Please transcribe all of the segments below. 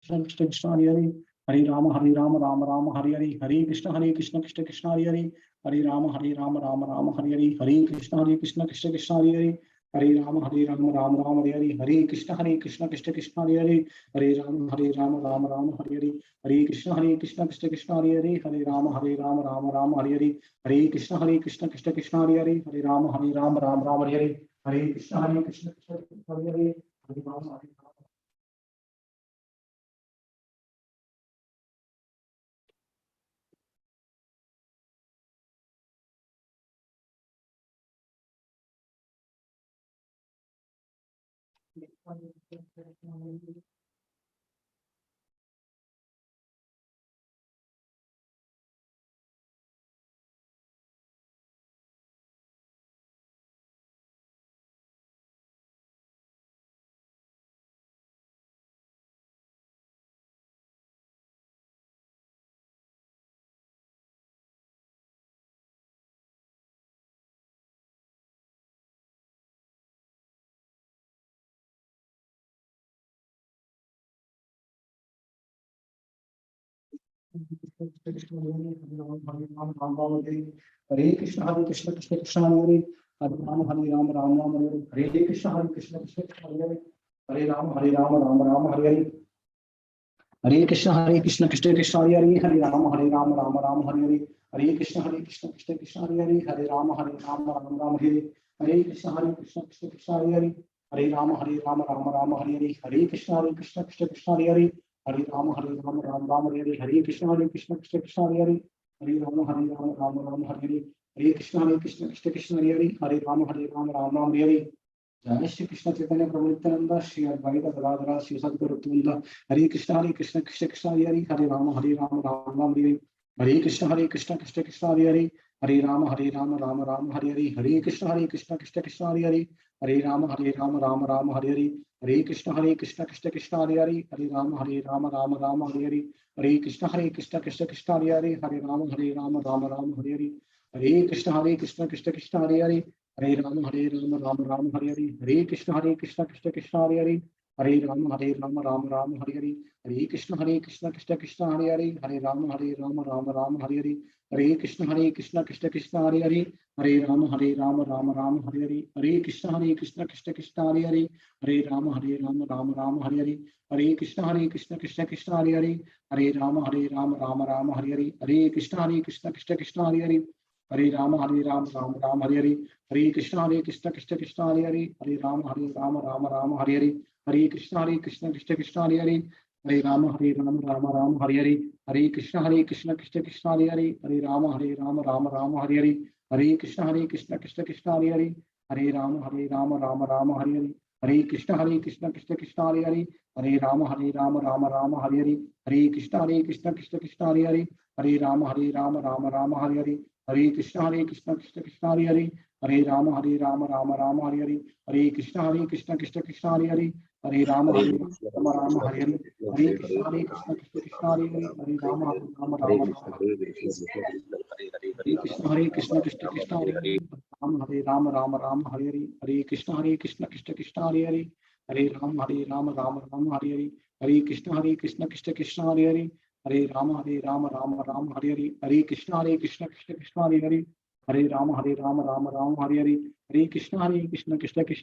कृष्ण कृष्ण कृष्ण हरे हरे, हरे राम राम राम हरे हरे, हरे कृष्ण कृष्ण हरे हरे, हरे राम राम हरे हरे, हरे कृष्ण कृष्ण हरे हरे, हरे राम राम हरे हरे, हरे कृष्ण कृष्ण हरे हरे, हरे राम राम हरे हरे, हरे कृष्ण कृष्ण हरे हरे, हरे राम राम हरे हरे, हरे कृष्ण कृष्ण हरे हरे, हरे राम राम हरे हरे, हरे कृष्ण कृष्ण हरे हरे, हरे राम हरे राम। हरे कृष्ण कृष्ण कृष्ण हरे राम हरे हरे, हरे कृष्ण कृष्ण हरे हरे, हरे राम हरे हरे, हरे कृष्ण कृष्ण कृष्ण हरे हरे, हरे राम हरे हरे, हरे कृष्ण कृष्ण कृष्ण हरे हरे, हरे राम राम हरे हरे, हरे कृष्ण कृष्ण कृष्ण हरे हरे, हरे राम राम हरे हरे, हरे कृष्ण कृष्ण कृष्ण हरे हरे, हरे राम राम हरे हरे, हरे कृष्ण कृष्ण कृष्ण हरे हरे, हरे राम राम हरे हरे, हरे कृष्ण कृष्ण कृष्ण हरे हरे, हरे राम राम हरे हरे। जय श्री कृष्ण चैतन्य प्रभु नित्यानंद श्री अद्वैत गदाधर श्री सद्गुरु वृंद। हरे कृष्ण कृष्ण हरे हरे, हरे राम राम हरे हरे, हरे कृष्ण कृष्ण हरे हरे, हरे राम राम हरे हरे, हरे कृष्ण कृष्ण हरे हरे, हरे राम राम हरे हरे, हरे कृष्ण कृष्ण हरे हरे, हरे राम राम हरे हरे, हरे कृष्ण कृष्ण हरे हरे, हरे राम राम हरे हरे, हरे कृष्ण कृष्ण हरे हरे, हरे राम हरे हरे, हरे कृष्ण कृष्ण हरे हरे, हरे राम हरे हरे, हरे कृष्ण कृष्ण हरे हरे, हरे राम हरे हरे, हरे कृष्ण कृष्ण हरे हरे, हरे राम हरे हरे, हरे कृष्ण कृष्ण हरे हरे, हरे राम हरे हरे, हरे कृष्ण कृष्ण हरे हरे, हरे राम हरे हरे, हरे कृष्ण कृष्ण हरे हरे, हरे राम हरे हरे, हरे कृष्ण कृष्ण हरे हरे, हरे राम हरे हरे, हरे कृष्ण कृष्ण हरे हरे, हरे राम हरे हरे, हरे कृष्ण कृष्ण हरे हरे, हरे राम हरे हरे, हरे कृष्ण कृष्ण हरे हरे, हरे राम हरे हरे, हरे कृष्ण कृष्ण हरे हरे, हरे राम हरे हरे, हरे कृष्ण कृष्ण हरे हरे, हरे राम हरे हरे, हरे कृष्ण कृष्ण हरे हरे, हरे राम हरे हरे, हरे कृष्ण कृष्ण हरे हरे, हरे राम हरे हरे, हरे कृष्ण कृष्ण हरे हरे, हरे राम हरे राम कृष्ण हरे कृष्ण हरे कृष्ण कृष्ण हरे हरे, राम हरे हरे, हरे कृष्ण कृष्ण हरे हरे, हरे राम हरे हरे, हरे कृष्ण कृष्ण हरे हरे, हरे राम हरे हरे, हरे कृष्ण कृष्ण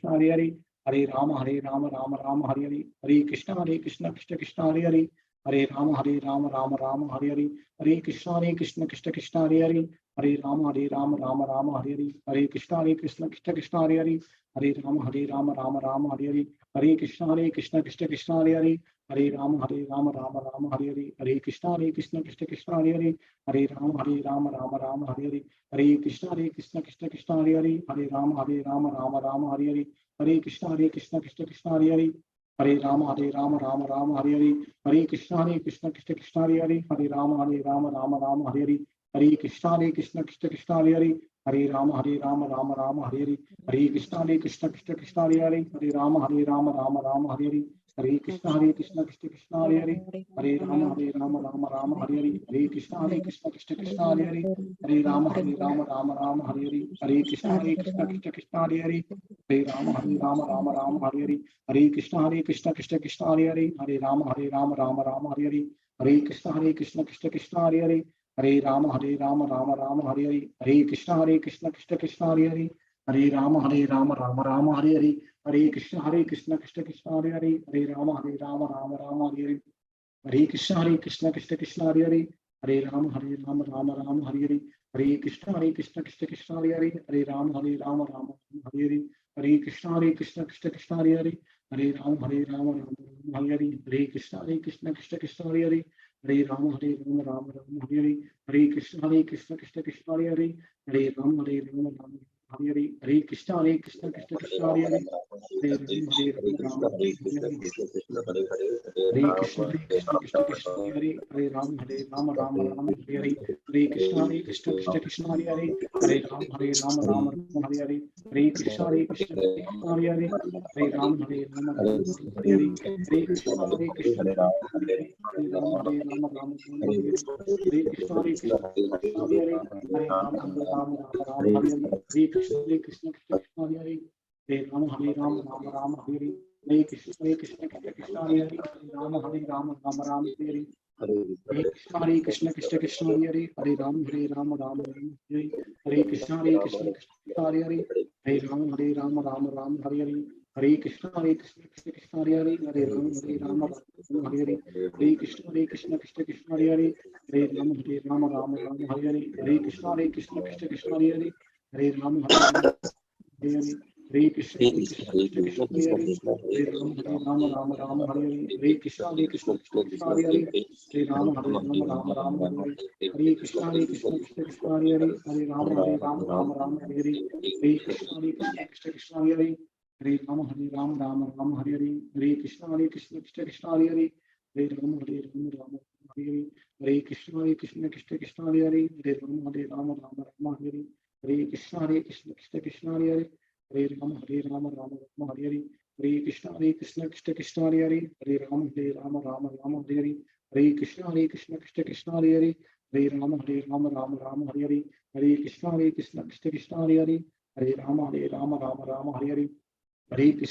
हरे हरे, हरे राम हरे हरे, हरे कृष्ण कृष्ण हरे हरे, हरे राम हरे हरे, हरे कृष्ण कृष्ण हरे हरे, हरे राम हरे हरे, हरे कृष्ण कृष्ण हरे हरे, हरे राम हरे हरे, हरे कृष्ण कृष्ण हरे हरे, हरे राम हरे हरे, हरे कृष्ण कृष्ण हरे हरे, हरे राम हरे हरे, हरे कृष्ण कृष्ण हरे हरे, हरे राम हरे हरे, हरे कृष्ण कृष्ण हरे हरे, हरे राम हरे हरे, हरे कृष्ण कृष्ण हरे हरे, हरे राम हरे हरे, हरे कृष्ण कृष्ण हरे हरे, हरे राम हरे हरे, हरे कृष्ण कृष्ण हरे हरे, हरे राम हरे हरे, हरे कृष्ण कृष्ण हरे हरे, हरे राम हरे हरे, हरे कृष्ण कृष्ण कृष्ण हरे हरे, हरे राम राम राम हरे हरे, हरे कृष्ण कृष्ण हरे हरे, हरे राम राम राम हरे हरे, हरे कृष्ण कृष्ण हरे हरे, हरे राम राम हरे हरे, हरे कृष्ण कृष्ण हरे हरे, हरे राम राम हरे हरे, हरे कृष्ण कृष्ण हरे हरे, हरे राम राम हरे हरे, हरे कृष्ण कृष्ण हरे हरे, हरे राम राम हरे हरे, हरे कृष्ण कृष्ण हरे हरे, हरे राम राम हरे हरे, हरे कृष्ण कृष्ण हरे हरे, हरे राम राम हरे हरे, हरे कृष्ण कृष्ण हरे हरे, हरे राम राम हरे हरे, हरे कृष्ण कृष्ण हरे हरे, हरे राम हरे हरे, हरे कृष्ण कृष्ण हरे हरे, हरे राम राम हरे हरे, हरे कृष्ण कृष्ण हरे हरे, हरे राम राम हरे हरे, हरे कृष्ण कृष्ण हरे हरे, हरे राम हरे हरे, हरे कृष्ण कृष्ण हरे राम राम हरे हरे, हरे कृष्ण कृष्ण हरे हरे, हरे राम हरे हरे, हरे कृष्ण कृष्ण हरे हरे, हरे राम हरे हरे, हरे कृष्ण हरे हरे, हरे राम हरे हरे, हरे कृष्ण कृष्ण हरे हरे, हरे राम हरे हरे, हरे कृष्ण कृष्ण हरे हरे, हरे राम हरे हरे, हरे कृष्ण कृष्ण हरे हरे, हरे राम हरे हरे, हरे कृष्ण कृष्ण हरे हरे, हरे राम हरे हरे, हरे कृष्ण कृष्ण हरे हरे, हरे राम हरे हरे, हरे कृष्ण कृष्ण हरे हरे, हरे राम हरे हरे, हरे कृष्ण कृष्ण हरे हरे, हरे राम हरे हरे, हरे कृष्ण कृष्ण हरे हरे, हरे राम हरे हरे, हरे कृष्ण कृष्ण हरे हरे, हरे राम हरे हरे, हरे कृष्ण कृष्ण हरे हरे, हरे राम राम हरे हरे, हरे कृष्ण कृष्ण हरे हरे, हरे राम राम हरे हरे, हरे कृष्ण कृष्ण हरे हरे, हरे राम राम हरे हरे, हरे कृष्ण कृष्ण हरे हरे, हरे राम राम हरे हरे, हरे कृष्ण कृष्ण हरे हरे, हरे राम राम हरे हरे, हरे कृष्ण कृष्ण हरे हरे, हरे राम राम हरे हरे, हरे कृष्ण कृष्ण हरे हरे, हरे राम राम हरे हरे, हरे कृष्ण कृष्ण हरे हरे, हरे राम राम हरे हरे, हरे कृष्ण कृष्ण हरे हरे, हरे राम राम हरे हरे, हरे कृष्ण कृष्ण हरे हरे, हरे राम हरे हरे, हरे कृष्ण कृष्ण हरे हरे, हरे राम राम हरे हरे, हरे कृष्ण कृष्ण हरे हरे, हरे राम राम हरे हरे,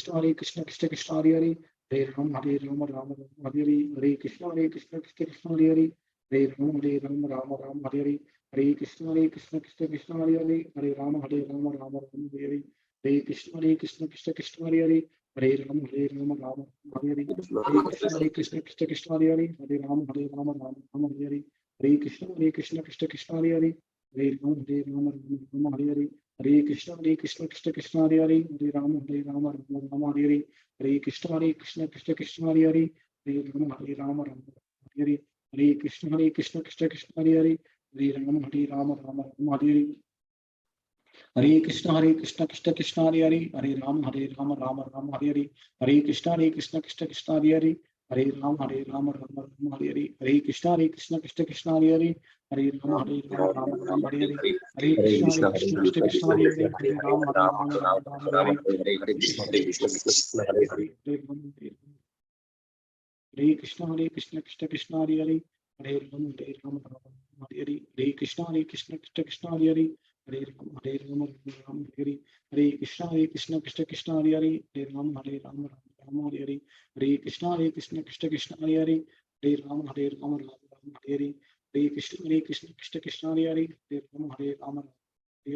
हरे कृष्ण कृष्ण हरे हरे, हरे राम राम हरे हरे, हरे कृष्ण कृष्ण हरे हरे, हरे राम राम हरे हरे, हरे कृष्ण कृष्ण हरे हरे, हरे राम हरे हरे, हरे कृष्ण कृष्ण हरे हरे, हरे राम राम हरे हरे, हरे कृष्ण कृष्ण हरे हरे, हरे राम हरे हरे, हरे कृष्ण कृष्ण हरे हरे, हरे राम हरे हरे, हरे कृष्ण कृष्ण हरे हरे, हरे राम राम हरे हरे, हरे कृष्ण कृष्ण हरे हरे, हरे राम राम हरे हरे, हरे कृष्ण कृष्ण हरे हरे, हरे राम राम हरे हरे, हरे कृष्ण कृष्ण हरे हरे, हरे राम राम हरे हरे, हरे कृष्ण कृष्ण हरे हरे, हरे राम हरे हरे, हरे कृष्ण कृष्ण हरे हरे, हरे राम हरे हरे, हरे कृष्ण कृष्ण हरे हरे, हरे राम राम हरे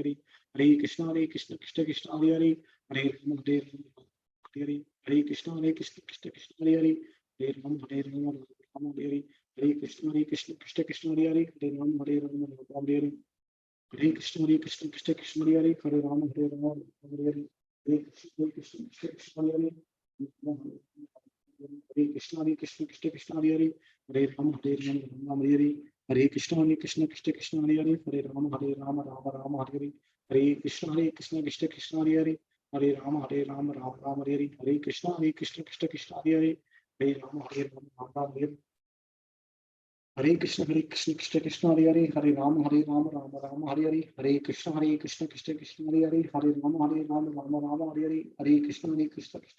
हरे, हरे कृष्ण कृष्ण हरे हरे, हरे राम हरे हरे, हरे कृष्ण कृष्ण हरे हरे, हरे राम हरे हरे, हरे कृष्ण कृष्ण हरे हरे, हरे राम हरे हरे, हरे कृष्ण कृष्ण हरे हरे, हरे राम राम हरे हरे, हरे कृष्ण कृष्ण हरे हरे, हरे राम राम हरे हरे, हरे कृष्ण कृष्ण हरे हरे, हरे राम हरे हरे, हरे कृष्ण कृष्ण हरे हरे, हरे कृष्ण कृष्ण हरे हरे, हरे राम हरे हरे, हरे कृष्ण कृष्ण हरे हरे, हरे राम राम हरे हरे, हरे कृष्ण कृष्ण हरे हरे, हरे राम राम हरे हरे, हरे कृष्ण कृष्ण हरे हरे, हरे राम राम हरे हरे, हरे कृष्ण कृष्ण हरे हरे, हरे राम राम हरे हरे, हरे कृष्ण कृष्ण हरे हरे, हरे राम राम हरे हरे, हरे Krishna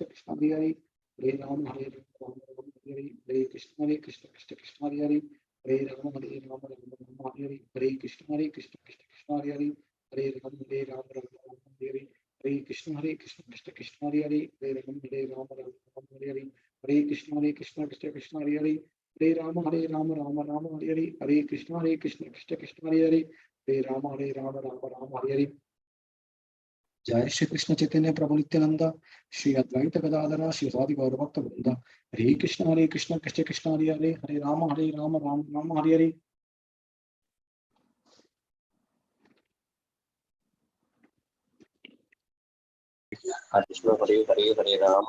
Krishna Hare Hare, Hare Rama Hare Rama Rama Rama Hare Hare Hare Krishna Krishna Krishna Hare Hare Hare Rama Hare Rama Rama Rama Hare Hare Hare Krishna Krishna Krishna Hare Hare Hare Rama Hare Rama Rama Rama Hare Hare Hare Krishna Krishna Krishna Hare Hare Hare Rama Hare Rama Rama Rama Hare Hare Hare Krishna Krishna Krishna Hare Hare Hare Rama Hare Rama Rama Rama Hare Hare Hare Krishna Krishna Krishna Hare Hare Hare Rama Hare Rama Rama Rama Hare Hare जय श्री कृष्ण चैतन्य प्रभु नित्यानंद श्री अद्वैत गदाधर श्री साधि गौर भक्त वृंद हरे कृष्ण कृष्ण कृष्ण हरे हरे हरे राम राम राम हरे हरे कृष्ण हरे हरे हरे राम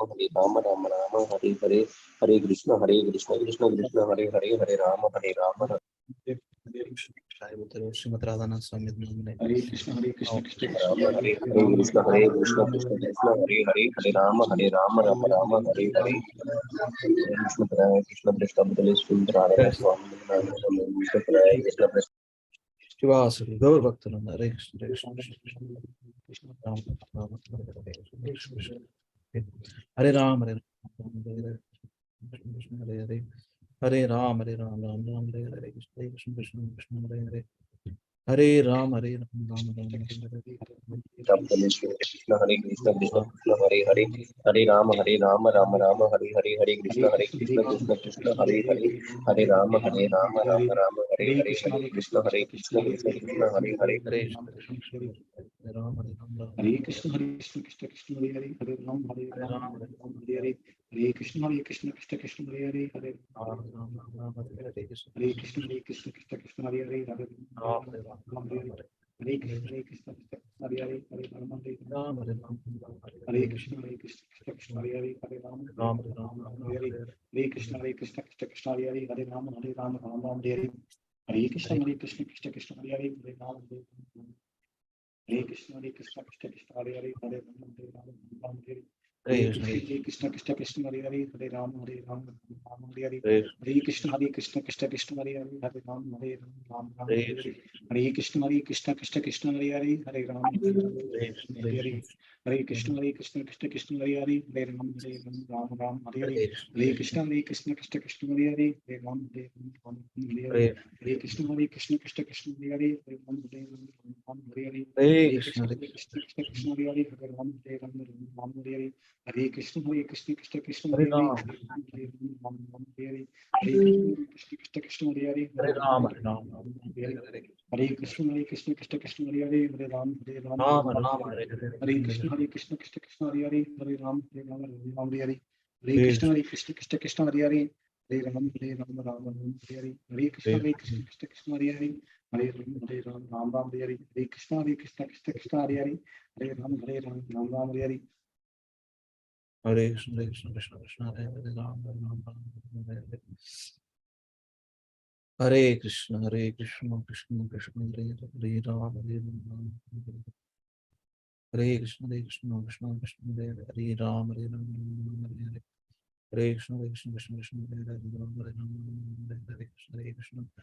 राम राम हरे हरे हरे कृष्ण कृष्ण कृष्ण हरे हरे हरे राम श्रीमद् राधा स्वामी हरे कृष्ण कृष्ण हरे कृष्ण कृष्ण कृष्ण हरे हरे हरे राम राम हरे हरे कृष्ण कृष्ण सुंदर स्वामी कृष्ण शिवासुरी गौर भक्तवृंद हरे कृष्ण हरे राम हरे हरे हरे राम राम राम हरे कृष्ण कृष्ण कृष्ण हरे हरे हरे राम राम कृष्ण हरे कृष्ण कृष्ण हरे हरे हरे राम राम राम हरे हरे हरे कृष्ण कृष्ण कृष्ण हरे हरे हरे राम राम हरे हरे हरे कृष्ण कृष्ण कृष्ण हरे हरे हरे कृष्ण कृष्ण हरे हरे हरे राम हरे हरे हरे कृष्ण कृष्ण कृष्ण हरे हरे हरे कृष्ण कृष्ण हरे हरे हरे हरे कृष्ण हरे हरे हरे राम हरे कृष्ण कृष्ण हरे हरे हरे राम हरे हरे कृष्ण कृष्ण हरे हरे हरे राम राम हरे हरे हरे कृष्ण कृष्ण हरे हरे हरे राम हरे कृष्ण कृष्ण हरे हरे हरे राम हरे हरे कृष्ण कृष्ण हरे हरे हरे राम राम हरे हरे हरे कृष्ण कृष्ण हरे हरे हरे राम राम हरे कृष्ण कृष्ण हरे हरे हरे राम हरे हरे हरे कृष्ण कृष्ण हरे हरे हरे राम राम हरे हरे हरे कृष्ण कृष्ण हरे हरे हरे राम हरे हरे हरे कृष्ण कृष्ण हरे हरे हरे राम हरे हरे हरे कृष्ण कृष्ण हरे हरे हरे राम हरे हरे हरे कृष्ण कृष्ण हरे हरे हरे राम हरे हरे हरे कृष्ण कृष्ण हरे हरे हरे राम हरे कृष्ण कृष्ण हरे हरे हरे राम हरे कृष्ण कृष्ण हरे हरे हरे राम हरे हरे हरे कृष्ण कृष्ण हरे हरे हरे राम राम हरे हरे हरे कृष्ण कृष्ण हरे हरे हरे राम राम हरे हरे हरे कृष्ण कृष्ण हरे हरे हरे राम राम हरे हरे हरे कृष्ण कृष्ण कृष्ण हरे हरे राम हरे हरे कृष्ण कृष्ण कृष्ण हरे हरे राम हरे कृष्ण कृष्ण कृष्ण हरे हरे राम हरे कृष्ण कृष्ण हरे हरे राम हरे कृष्ण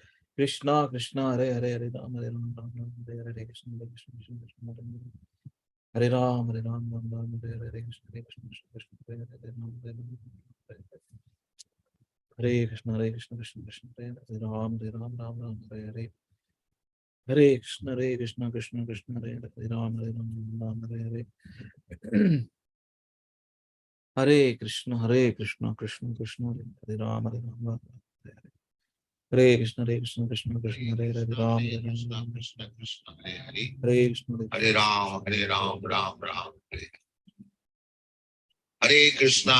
कृष्ण हरे हरे राम हरे कृष्ण कृष्ण हरे राम राम हरे कृष्ण कृष्ण हरे कृष्ण कृष्ण हरे राम राम हरे हरे हरे कृष्ण कृष्ण हरे राम हरे हरे हरे कृष्ण कृष्ण कृष्ण हरे राम हरे कृष्ण कृष्ण हरे राम कृष्ण कृष्ण हरे हरे हरे कृष्ण हरे राम राम राम हरे कृष्ण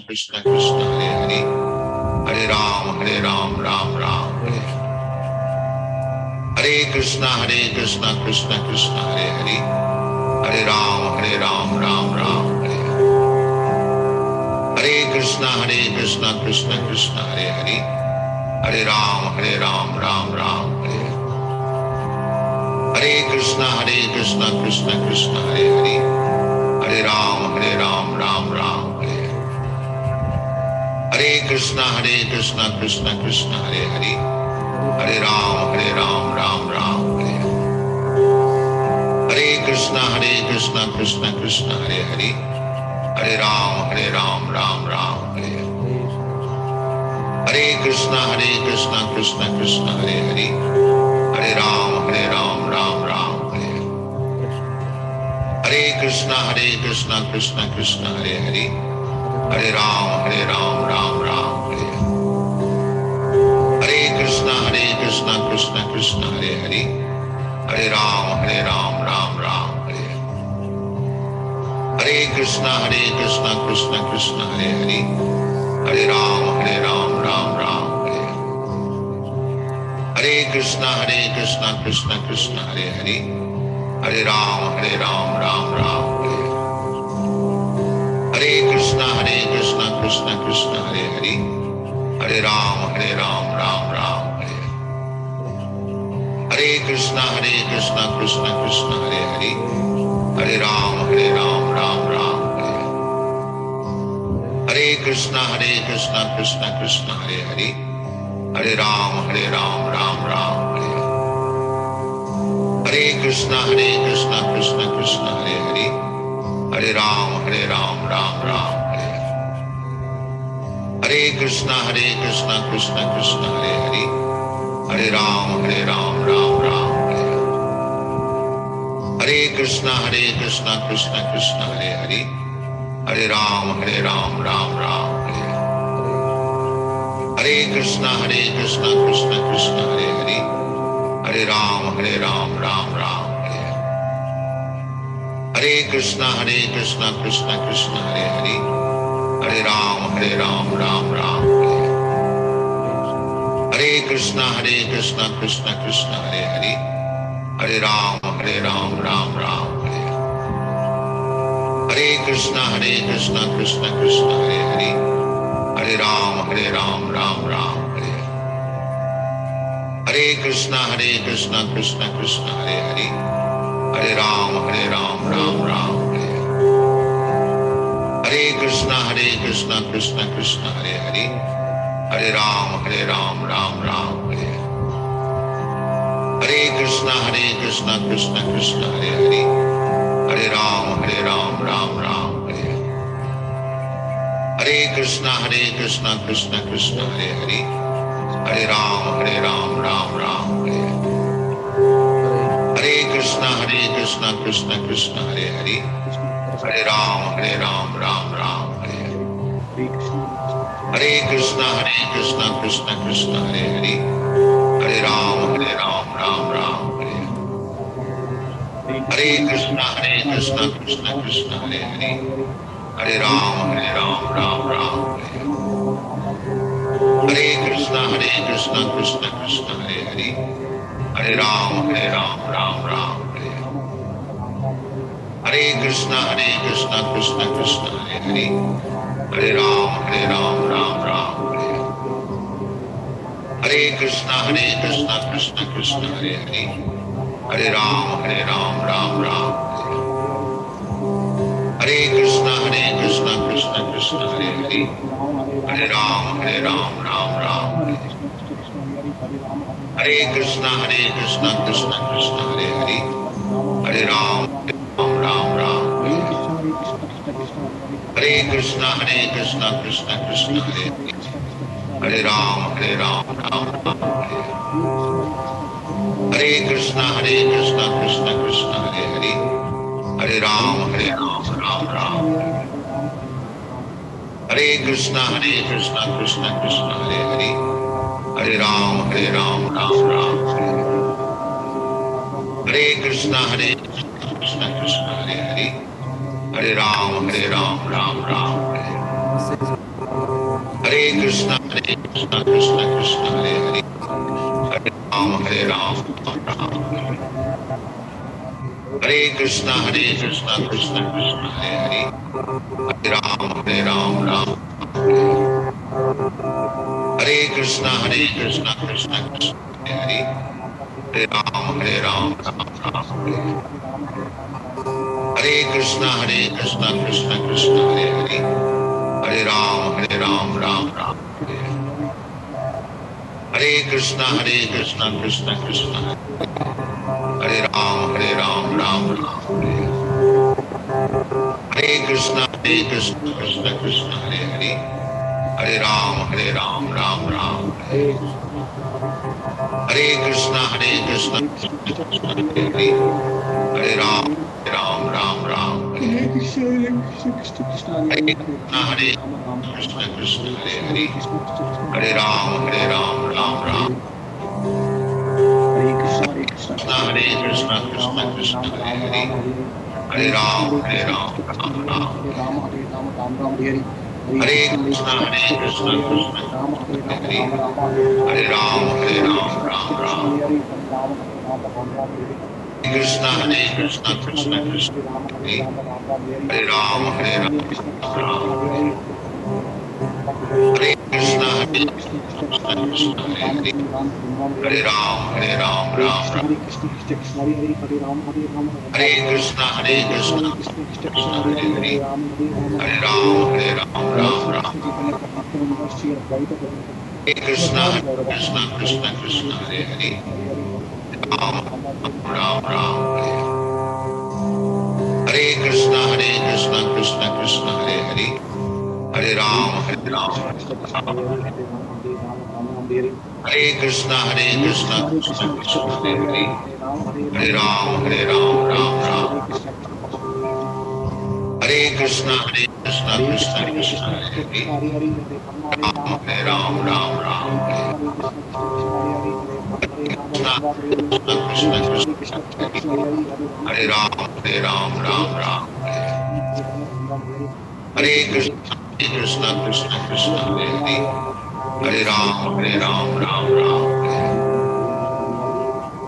कृष्ण कृष्ण हरे हरे हरे राम राम राम हरे कृष्ण कृष्ण कृष्ण हरे हरे हरे राम राम राम हरे कृष्ण कृष्ण कृष्ण हरे हरे हरे राम राम राम हरे कृष्ण कृष्ण कृष्ण हरे हरे हरे राम राम राम हरे कृष्ण कृष्ण कृष्ण हरे हरे हरे राम राम राम हरे Krishna Krishna Krishna Hare Hare Hare Ram, Ram Ram, Hare Hare Krishna, Krishna Krishna, Hare Hare, Hare Ram, Ram Ram, Hare Hare Krishna, Krishna Krishna, Hare Hare, Hare Ram, Ram Ram, Hare Hare Krishna, Krishna Krishna, Hare Hare, Hare Ram, Ram Ram, Hare Hare Krishna, Krishna Krishna, Hare Hare, Hare Ram, Ram Ram, Hare Hare Krishna, Krishna Krishna, Hare Hare, Hare Ram, Ram Ram, Hare Hare Krishna, Krishna Krishna, Hare Hare, Hare Ram, Ram Ram, Hare Hare Krishna, Krishna Krishna, Hare Hare, Hare Ram, Ram Ram, Hare Hare Krishna, Krishna Krishna, Hare Hare, Hare Ram, Ram Ram, Hare Hare Krishna, Krishna Krishna, Hare Hare, Hare Ram, Ram Ram, Hare Hare Krishna, Krishna Krishna, Hare Hare, Hare Ram, Ram Ram, Hare Hare Krishna, Krishna Krishna, Hare Hare, Hare Ram, Ram Ram, Hare Hare Krishna, Krishna Krishna, Hare Hare, Hare Ram, Ram Ram, Hare Hare Krishna, Krishna Krishna, Hare Hare, Hare Ram, Ram Ram, Hare Hare Krishna, Krishna Krishna, Hare Hare, Hare Ram, Ram Ram, Hare Hare Krishna, Krishna Krishna, Hare Hare, Hare Ram, Ram Ram, Hare Hare Krishna, Krishna Krishna, Hare Hare, Hare Ram, Ram Ram, Hare Hare Krishna, Krishna Krishna, Hare Hare, Hare Ram, Ram Ram, Hare Hare Krishna, Krishna Krishna, Hare Hare, Hare Ram, Ram Ram, Hare Hare Krishna, Krishna Krishna, Hare Hare, Hare Ram, Ram Ram, Hare Hare Krishna, Krishna Krishna, Hare Hare, Hare Ram, Ram Ram, Hare Hare Krishna, Krishna Krishna, Hare Hare, Hare Ram, Ram Ram, Hare Hare Krishna, Krishna Krishna, Hare Hare, Hare Ram, Ram Ram, Hare Hare Krishna, Krishna Krishna, Hare Hare, Hare Ram, Ram Ram, Hare Hare Krishna, Krishna Krishna, Hare Hare, Hare Ram, Ram Ram, Hare Hare Krishna, Krishna Krishna, Hare Hare, Hare Ram, Ram Ram, Hare Krishna, Krishna Krishna, Hare Hare, Hare Ram, Ram Ram, Hare Krishna, Krishna Krishna, Hare Hare, Hare Ram, Ram Ram, Hare Krishna, Krishna Krishna, Hare Hare, Hare Ram, Ram Ram, Hare Krishna, Krishna Krishna, Hare Hare, Hare Ram, Ram, Hare Krishna, Krishna Krishna, Hare Hare, Hare Ram, Ram, Hare Krishna, Krishna Krishna, Hare Hare, Hare Ram, Ram, Hare Krishna, Krishna Krishna, Hare Hare, Hare Ram, Hare Krishna, Krishna Krishna, Hare Hare, Hare Ram, Ram, Hare Krishna, Krishna Krishna, Hare Hare, Hare Ram, Ram, Hare Krishna, Krishna Krishna, Hare Hare, Hare Ram, Ram, Hare Krishna, Krishna Krishna, Hare Ram, Ram, Hare Krishna, Hare Krishna Krishna Krishna Hare Hare Hare Ram Ram Ram Hare Hare Krishna Krishna Krishna Hare Hare Hare Ram Ram Ram Hare Hare Krishna Krishna Krishna Hare Hare Hare Ram Ram Ram Hare Krishna Hare Krishna Krishna Krishna Hare Hare Hare Ram Ram Ram Hare Krishna Krishna Krishna Hare Hare Hare Ram Ram Ram Krishna Krishna Krishna Krishna Hare Hare Ram Ram Hare Krishna Krishna Krishna Hare Hare Hare Ram Ram Ram Hare Krishna Krishna Krishna Hare Hare Hare Ram Ram Ram Hare Krishna Krishna Krishna Hare Hare Ram Ram Hare Krishna Krishna Krishna Hare Hare Hare Ram Hare Krishna Krishna Krishna Hare Hare Hare Ram Ram Ram Hare Krishna Krishna Krishna Hare Hare Ram Ram Ram Krishna Krishna Krishna Hare Ram Ram Ram Hare Krishna Krishna Krishna Hare Hare Hare Ram Ram Ram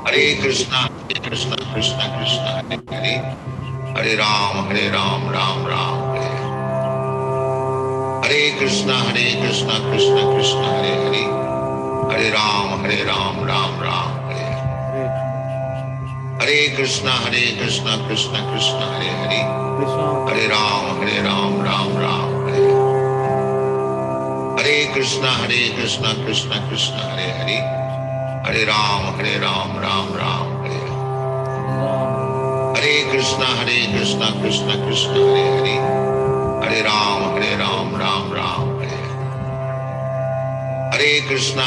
Hare Krishna Krishna Krishna Hare Hare Hare Ram Ram Ram Hare Krishna Krishna Krishna Hare Hare Hare Ram Ram Ram Hare Krishna Krishna Krishna Hare Hare Hare Ram Ram Ram Hare Krishna Krishna Krishna Hare Hare Hare Ram Ram Ram Hare Krishna Krishna Krishna Hare Hare Hare Ram Ram Ram Hare Krishna Krishna Krishna Hare Hare Hare Ram Ram Ram Hare Krishna Krishna Krishna Hare Hare Hare Ram Ram Ram Hare Krishna Krishna Krishna Hare Hare Hare Ram Ram Ram Hare Krishna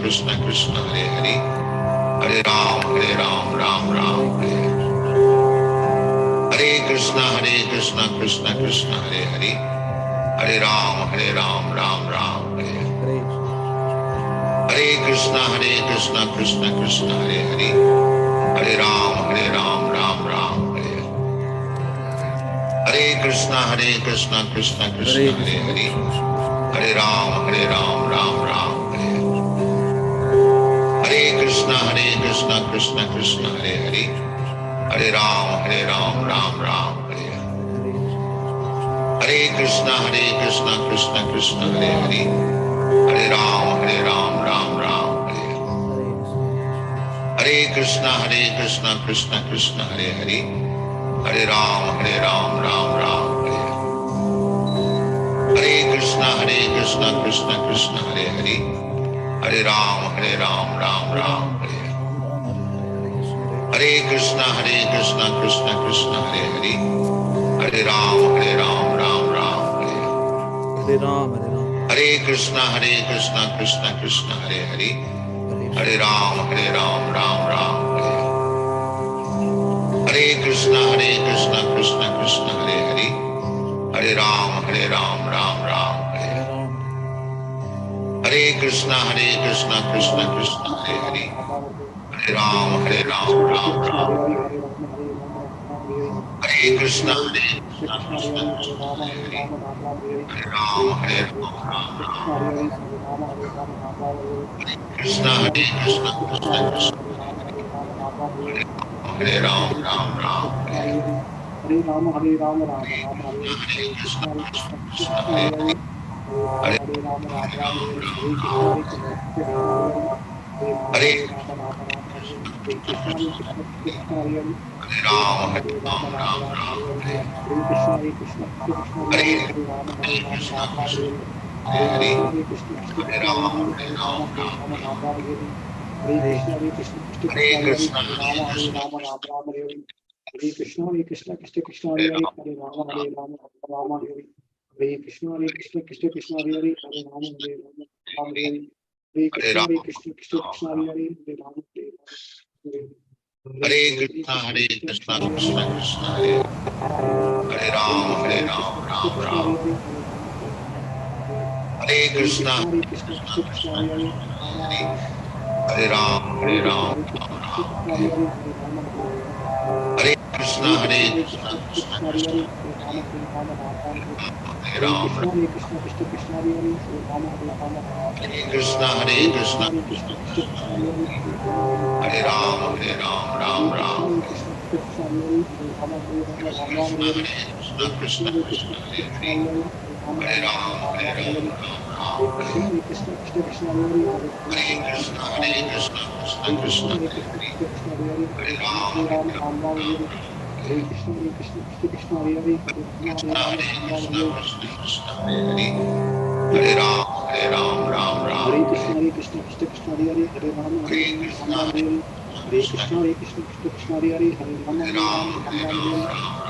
Krishna Krishna Hare Hare Hare Ram Ram Ram Hare Krishna Krishna Krishna Hare Hare Hare Ram Ram Ram Hare Krishna Krishna Krishna Hare Hare Hare Ram Ram Ram Hare Krishna Krishna Krishna Hare Hare Hare Ram Ram Ram Hare Krishna Krishna Krishna Hare Hare Hare Ram Ram Ram Hare Krishna Krishna Krishna Hare Hare Hare Ram Ram Ram Hare Krishna Krishna Krishna Hare Hare Hare Ram Ram Ram Hare Krishna Krishna Krishna Hare Hare Hare Ram Ram Ram Hare Krishna Krishna Krishna Hare Hare Hare Ram Ram Ram Hare Krishna Krishna Krishna Hare Hare Hare Ram Ram Krishna Krishna Krishna Hare Ram Ram Hare Rama Hare Rama Rama Rama Hare Krishna Krishna Krishna Krishna Hare Hare Hare Hare Rama Rama Rama Hare Krishna Ram Hare Krishna Hare Hare Rama Rama Rama Hare Krishna Hare Krishna Hare Hare Hare Ram Rama Rama Rama Ram Hare Krishna Hare Krishna Hare Hare Rama Hare Rama Krishna Rama Krishna Hare Hare Krishna Hare Krishna Hare Hare Ram Rama Hare Ram Rama Rama Hare Krishna Hare Krishna Hare Krishna Hare Rama Hare Rama Rama Hare Hare Krishna Krishna Krishna Hare Hare Hare Rama Rama Rama Hare Hare Hare Krishna Krishna Krishna Hare Hare Hare Rama Rama Hare Hare Hare Krishna Krishna Krishna Hare Hare Hare Rama Hare Hare Krishna Krishna Krishna Hare Hare Ram Ram Ram. Hare Krishna Krishna Krishna Hare Hare Hare Ram Hare Krishna Ram Hare Ram. Krishna Krishna Hare Hare Hare Rama Hare Hare Krishna Krishna Hare Krishna Krishna Krishna Krishna Hare Krishna Hare Hare Rama Rama Hare Hare Hare Ram Krishna Hare Krishna Krishna Hare Hare Hare Rama Rama Hare Krishna Hare Krishna Hare Krishna Krishna Hare Hare Hare Rama Hare Ram Ram Hare Ram. Krishna Hare Krishna Krishna Hare Hare Hare Rama Rama Krishna Hare Krishna Hare Krishna Krishna Hare Krishna Krishna Hare Krishna Hare. Hare Hare Hare Rama Hare Rama Ram Hare Ram. Hare Krishna Hare Krishna Krishna Hare Hare Hare Rama Hare Krishna Hare Krishna Hare Krishna Krishna Hare Hare Krishna Hare. Krishna Hare Hare Hare Hare Ram Rama Hare Hare Hare Krishna Krishna Hare Hare Hare Rama Hare Hare Krishna Hare Hare. Hare Ram Ram. Hare Krishna Krishna Krishna Hare Hare Hare Rama Hare Rama Hare Hare Hare Krishna Krishna Krishna Krishna Hare Hare Hare Rama Hare Ram Rama Hare Hare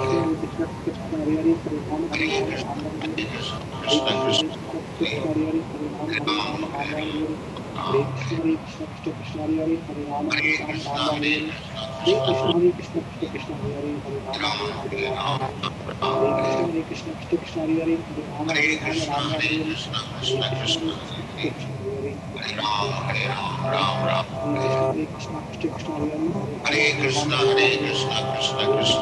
Hare Krishna Krishna Krishna Hare Hare Hare Rama Hare Rama Hare Hare Hare Krishna Krishna Krishna Krishna Krishna Hare Hare Hare Rama Rama Hare Hare Hare Krishna Krishna Krishna Hare Hare Hare Rama Hare Krishna Rama Hare Hare Hare Hare Krishna Krishna Krishna Krishna Hare Hare Hare Rama Rama Hare Hare Hare Krishna Krishna Krishna Hare Hare Hare Rama Hare Rama Krishna Hare Hare Hare Krishna Krishna Krishna Krishna Hare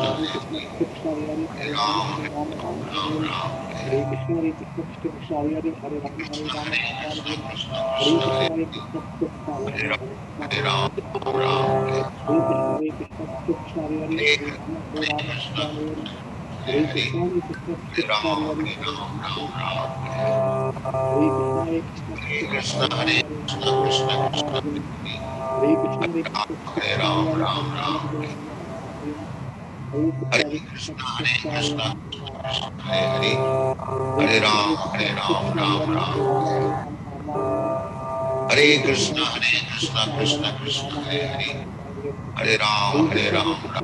Krishna Hare Hare Hare Hare Ram Rama Ram Ram. Hare Krishna Krishna Krishna Hare Hare Hare Hare Rama Krishna Rama Hare Hare Krishna Hare Krishna Krishna Hare Krishna Krishna Hare Hare Hare Hare Rama Ram Rama Hare Ram Hare Ram. Hare Krishna Krishna Krishna Hare Hare Hare Rama Krishna Rama Hare Hare Krishna Hare Krishna Hare Krishna Krishna Hare Krishna Krishna Hare Hare Hare Ram Hare Rama Hare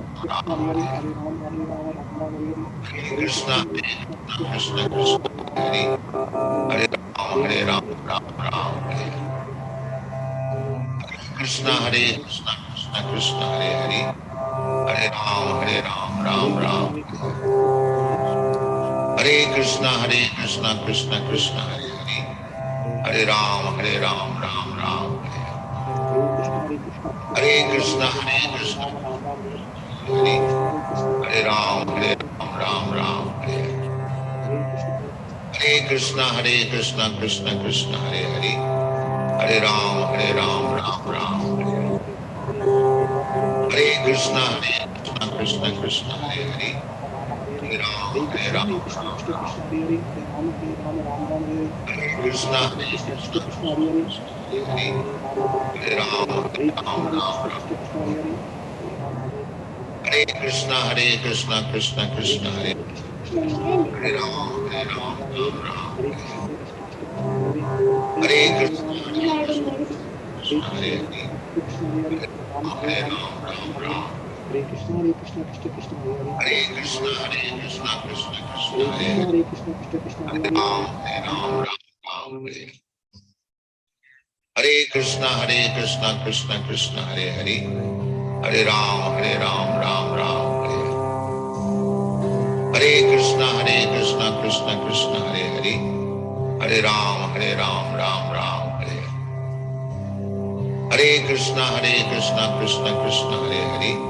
Rama Ram Hare Ram. Hare Hare Krishna Krishna Krishna Hare Hare Hare Hare Rama Krishna Rama Hare Hare Hare Hare Hare Krishna Krishna Hare Krishna Hare Ram Hare Hare Hare Ram Rama Ram Ram. Hare Krishna Krishna Hare Krishna Krishna Krishna Hare Hare Hare Hare Krishna Rama Krishna Rama Krishna Hare Hare Hare Hare Krishna Krishna Krishna Hare Krishna Ram Hare Hare Ram Hare Ram. Rama Hare Hare Hare Krishna Krishna Krishna Krishna Hare Krishna Hare Krishna Hare Krishna Rama Krishna Hare Hare Hare Hare Krishna Ram Krishna Hare Krishna Ram Krishna Ram Hare Hare Ram. Hare Rama Rama Hare Hare Hare Krishna Krishna Krishna Krishna Krishna Hare Krishna Hare Hare Krishna Rama Hare Hare Hare Hare Ram Hare Hare Krishna Ram Krishna Ram Krishna Ram. Hare Hare Hare Rama Hare Hare Hare Krishna Krishna Krishna Krishna Krishna Krishna Hare Hare Krishna Hare Hare Rama Hare Hare Ram Hare Hare Krishna Ram Krishna Ram Krishna Ram. Krishna Hare Hare Hare Krishna Hare Hare Krishna Krishna Krishna Krishna Hare Hare Hare Ram Hare Ram Krishna Ram. Hare Krishna Krishna Hare Krishna Krishna Krishna Hare Hare Hare Ram Ram. Hare Krishna Hare Krishna Krishna Hare Krishna Hare Krishna Hare Krishna Rama Hare Hare Hare Krishna Hare Krishna Hare Krishna Krishna Ram Hare Hare Ram. Hare Krishna Hare Krishna Krishna Krishna Hare Hare Hare Ram Hare Krishna Hare Ram. Krishna Hare Hare Krishna Krishna Krishna Krishna Rama Hare Hare Hare Rama Hare Hare Hare Hare Krishna Ram. Hare Krishna Krishna Krishna Hare Hare Hare Rama Rama Hare Hare Hare Krishna Krishna Hare Krishna Krishna Krishna Hare Hare Hare Rama Rama Hare Hare Hare Ram Hare Krishna Hare Ram. Krishna Krishna Krishna Hare Hare Hare Rama Hare Hare Krishna Krishna Hare Krishna Krishna Hare Hare Krishna Krishna Krishna Hare Hare Hare Ram Rama Rama Hare Hare Hare Krishna Hare Krishna Krishna Krishna Hare Hare Hare Hare Rama Krishna Hare Hare Hare Krishna Krishna Hare Hare Krishna Krishna Krishna Hare Hare Hare Rama Rama Hare Hare Hare Krishna Hare Krishna Krishna Krishna Hare Hare Hare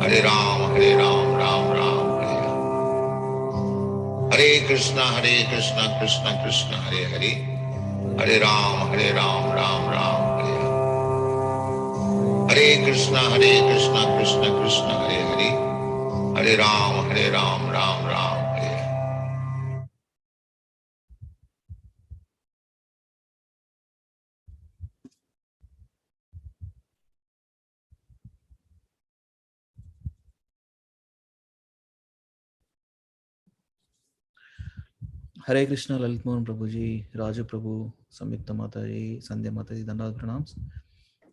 Hare Rama Krishna Rama Hare Hare Krishna Krishna Hare Hare Krishna Hare Krishna Krishna Krishna Hare Hare Hare Ram Hare Krishna Krishna Krishna Hare Hare Hare Ram Ram Hare Krishna Krishna Krishna Hare Hare Hare Ram Ram Hare Krishna Krishna Krishna Hare Hare Hare Ram Ram Hare Krishna Krishna Krishna Hare Hare Hare Ram Ram Hare Krishna Krishna Krishna Hare Hare Hare Ram Ram हरे कृष्णा ललित मोहन प्रभु जी, राजू प्रभु, संयुक्ता माता जी, संध्या माता जी, धन्यवाद प्रणाम।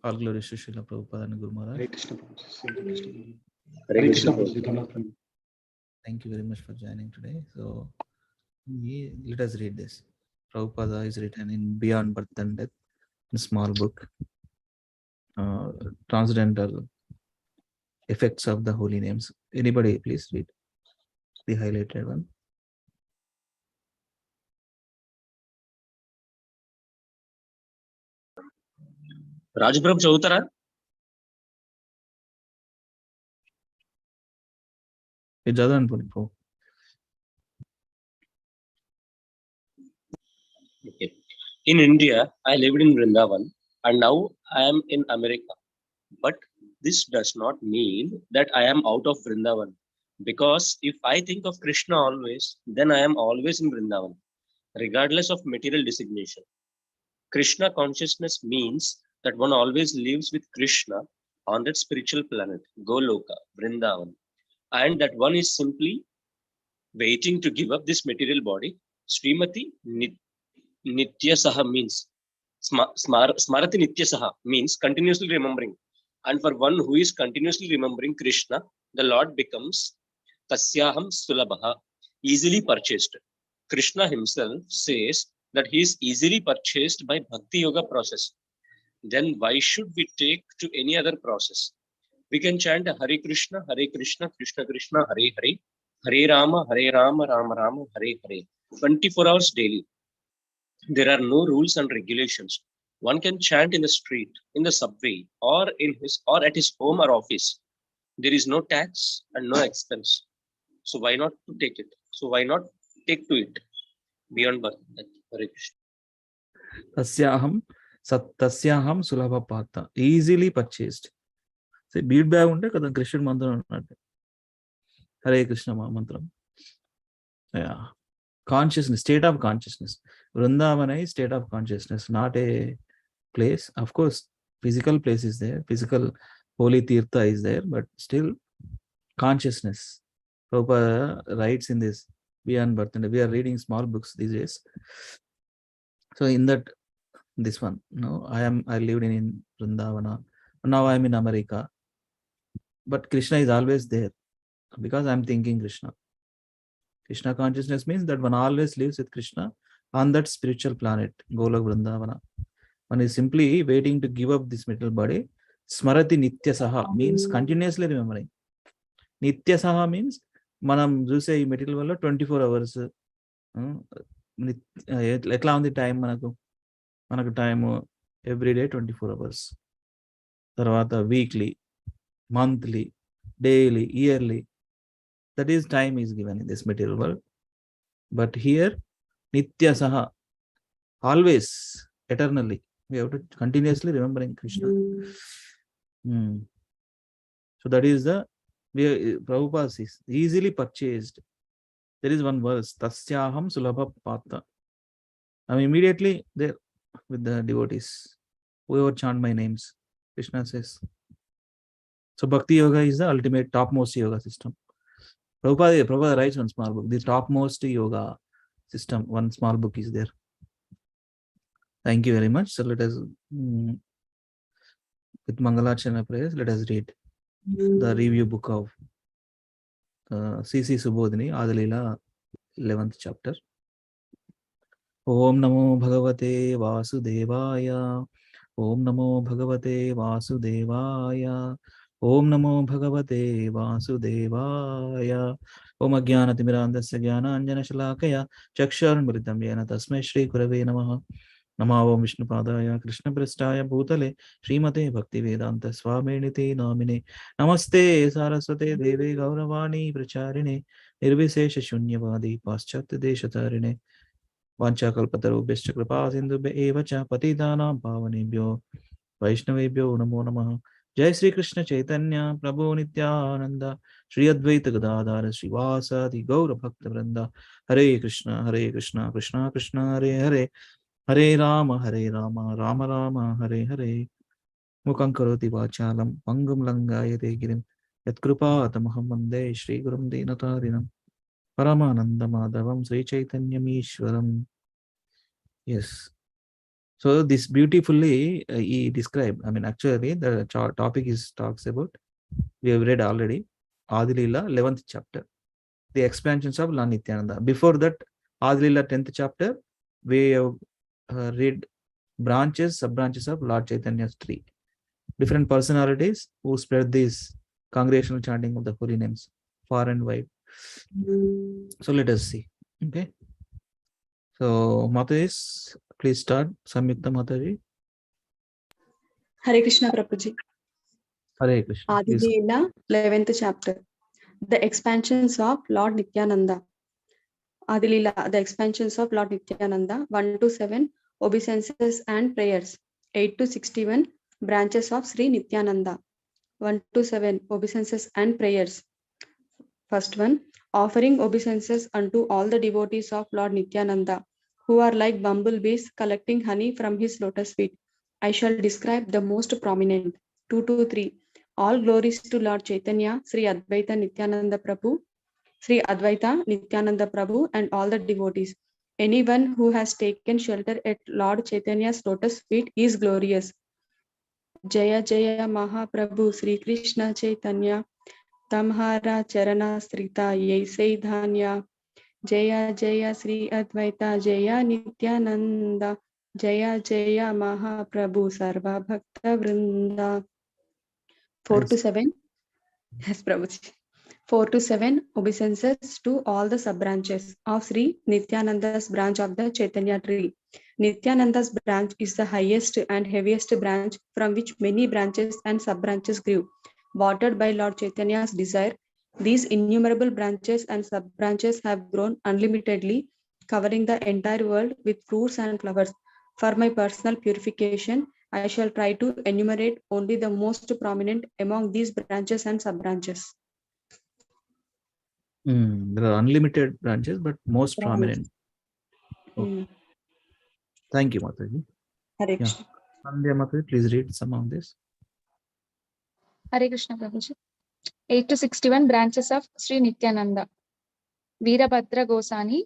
All glory to Srila Prabhupada and Guru Maharaj. Hare Krishna Hare Krishna Hare Hare Krishna. Krishna. Thank you very much for joining today. So let us read this. Prabhupada is written in Beyond Birth and Death, a small book. Transcendental effects of the holy names. Anybody please read the highlighted one. Rajprabhu చదువుతారా? ఇది చదవండి ప్రభు. Okay. In India, I lived in Vrindavan and now I am in America. But this does not mean that I am out of Vrindavan. Because if I think of Krishna always, then I am always in Vrindavan, regardless of material designation. Krishna consciousness means that one always lives with Krishna on that spiritual planet, Goloka, Vrindavan, and that one is simply waiting to give up this material body. Srimati Nitya Saha means Smarati Nitya Saha means continuously remembering. And for one who is continuously remembering Krishna, the Lord becomes Tasyaham Sulabha, easily purchased. Krishna himself says that he is easily purchased by Bhakti Yoga process. Then why should we take to any other process? We can chant Hare Krishna, Krishna Krishna, Hare Hare, Hare Rama, Rama Rama, Hare Hare, 24 hours daily. There are no rules and regulations. One can chant in the street, in the subway, or at his home or office. There is no tax and no expense. So why not to take it? So why not take to it? Beyond birth. Hare Krishna. Tasyaham sulabha pata, easily purchased. Say bead bag unte kada Krishna mantram unnattu. Hare Krishna mantram. Yeah. Consciousness, state of consciousness. Vrindavana is state of consciousness, not a place. Of course, physical place is there, physical holy tirtha is there, but still consciousness. Prabhupada writes in this Beyond Birth, and we are reading small books these days. So in that, this one, I lived in Vrindavana. Now I am in America. But Krishna is always there because I am thinking Krishna. Krishna consciousness means that one always lives with Krishna on that spiritual planet, Golok Vrindavana. One is simply waiting to give up this material body. Smarati Nitya Saha means continuously remembering. Nitya Saha means manam chuse ee material valla 24 hours. Etla undi time manaku time every day 24 hours. Tarvata weekly, monthly, daily, yearly. That is time is given in this material world. But here, Nitya Saha, always, eternally. We have to continuously remembering Krishna. So that is the Prabhupada says, easily purchased. There is one verse, Tasyaham Sulabha Pata. I'm immediately there with the devotees. Whoever chant my names, Krishna says. So Bhakti Yoga is the ultimate topmost yoga system. Prabhupada writes one small book, the topmost yoga system. One small book is there. Thank you very much. So let us, with Mangalachana prayers, let us read the review book of C.C. Subodhini, Adalila, 11th chapter. Om Namo Bhagavate Vasudevaya. Om Namo Bhagavate Vasudevaya. Om Namo Bhagavate Vasudevaya. Om Ajnanatimirandasya Jnananjana Shalakaya Chakshurmritam Yena Tasmai Shri Gurave Namaha. Namo Vishnupadaya Krishna Prestaya Bhutale Srimate Bhaktivedanta Swaminiti Namine. Namaste Saraswate Devi Gauravani Pracharine Nirvisesha Shunyavadi Paschatya Deshatarine Vanchakalpatarubhyascha Kripa Sindhubhya eva cha patitanam pavanebhyo Vaishnavebhyo namo namaha. Jai Sri Krishna Chaitanya Prabhu Nityananda Shri Advaita Gadadhara Srivasadi Gaura Bhakta Vrinda. Hare Krishna Krishna Krishna Hare Hare Hare Rama Rama Rama Hare Hare. Mukhaṁ karoti vachalam pangam langayate girim yatkrupa tamaham vande Shri Gurum Dinatarinam Paramananda Madhavam Sri Chaitanyam Ishwaram. Yes. So this beautifully he described. I mean, actually, the topic talks about. We have read already. Adi Leela 11th chapter, the expansions of Lord Nityananda. Before that, Adi Leela 10th chapter, we have read branches, sub-branches of Lord Chaitanya's tree. Different personalities who spread this congregational chanting of the holy names far and wide. So let us see. Okay. So Mataji, please start. Samyukta Mataji. Hare Krishna Prabhuji. Hare Krishna. Adi Leela, 11th chapter. The expansions of Lord Nityananda. Adi Leela, the expansions of Lord Nityananda. 1 to 7, obeisances and prayers. 8 to 61, branches of Sri Nityananda. 1 to 7, obeisances and prayers. First one, offering obeisances unto all the devotees of Lord Nityananda, who are like bumblebees collecting honey from his lotus feet. I shall describe the most prominent. 2 to 3. All glories to Lord Chaitanya, Sri Advaita Nityananda Prabhu, Sri Advaita Nityananda Prabhu, and all the devotees. Anyone who has taken shelter at Lord Chaitanya's lotus feet is glorious. Jaya Jaya Mahaprabhu Sri Krishna Chaitanya, Tamhara Charana Strita Yesai Dhanya. Jaya Jaya Sri Advaita Jaya Nityananda, Jaya Jaya Mahaprabhu Sarva Bhakta Vrinda. 4 to 7. Yes, Prabhuji. 4 to 7, obeisances to all the sub-branches of Sri Nityananda's branch of the Chaitanya tree. Nityananda's branch is the highest and heaviest branch from which many branches and sub-branches grew. Watered by Lord Chaitanya's desire, these innumerable branches and sub-branches have grown unlimitedly, covering the entire world with fruits and flowers. For my personal purification, I shall try to enumerate only the most prominent among these branches and sub-branches. There are unlimited branches, but most prominent. Okay. Thank you, Mataji. Hare Krishna. Sandhya Mataji, please read some of this. Hare Krishna Prabhuji. 8 to 61 branches of Sri Nityananda. Veerabhadra Gosani,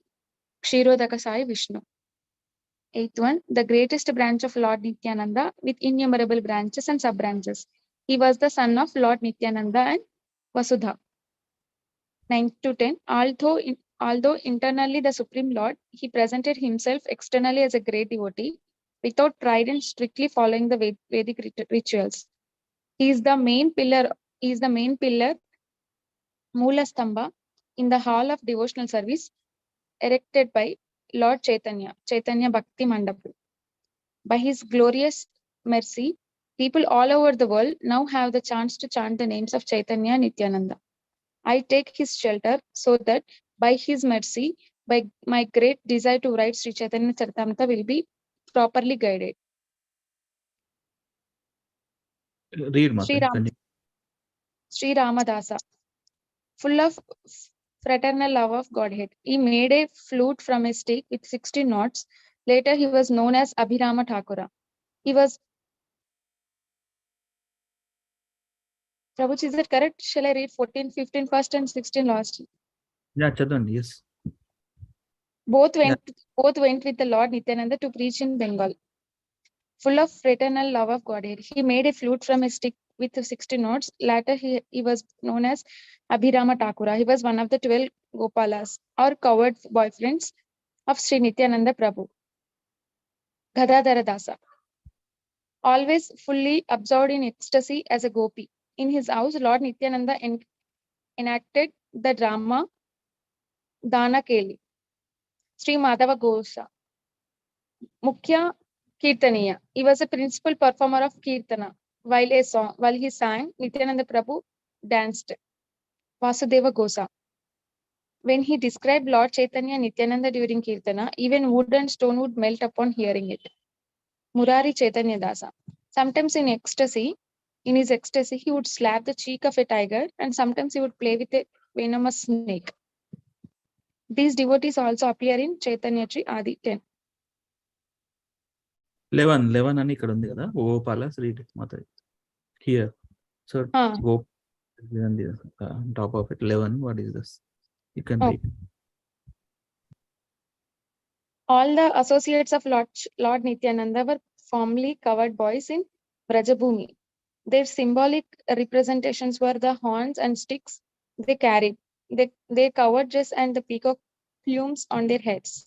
Kshirodaka Sai Vishnu. 8th one, the greatest branch of Lord Nityananda with innumerable branches and sub-branches. He was the son of Lord Nityananda and Vasudha. 9 to 10, although internally the Supreme Lord, he presented himself externally as a great devotee without pride and strictly following the Vedic rituals. He is the main pillar, Moola Stamba, in the hall of devotional service erected by Lord Chaitanya Bhakti Mandapa. By his glorious mercy, people all over the world now have the chance to chant the names of Chaitanya Nityananda. I take his shelter so that by his mercy, by my great desire to write Sri Chaitanya Charitamrita will be properly guided. Read, Mataji. Sri Ramadasa, full of fraternal love of Godhead. He made a flute from a stick with 60 knots. Later, he was known as Abhirama Thakura. He was... Prabhuji, is it correct? Shall I read 14, 15 first and 16 last? Yeah, Chadan, yes. Both went with the Lord Nityananda to preach in Bengal. Full of fraternal love of Godhead, he made a flute from a stick with 60 notes. Later, he was known as Abhirama Thakura. He was one of the 12 Gopalas, or coward boyfriends of Sri Nityananda Prabhu. Gadadhara Dasa, always fully absorbed in ecstasy as a gopi. In his house, Lord Nityananda enacted the drama Dana Keli. Sri Madhava Gosha, Mukhya Kirtaniya. He was a principal performer of Kirtana. While he sang, Nityananda Prabhu danced. Vasudeva Gosa. When he described Lord Chaitanya Nityananda during Kirtana, even wood and stone would melt upon hearing it. Murari Chaitanya Dasa. Sometimes in his ecstasy, he would slap the cheek of a tiger, and sometimes he would play with a venomous snake. These devotees also appear in Chaitanya Tree Adi 10. 11 అని ఇక్కడ ఉంది కదా Gopalas, read it, Mataji. Here. So go top of it. 11, what is this? You can read. All the associates of Lord Nityananda were formerly covered boys in Brajabhumi. Their symbolic representations were the horns and sticks they carried, their covered dress and the peacock plumes on their heads.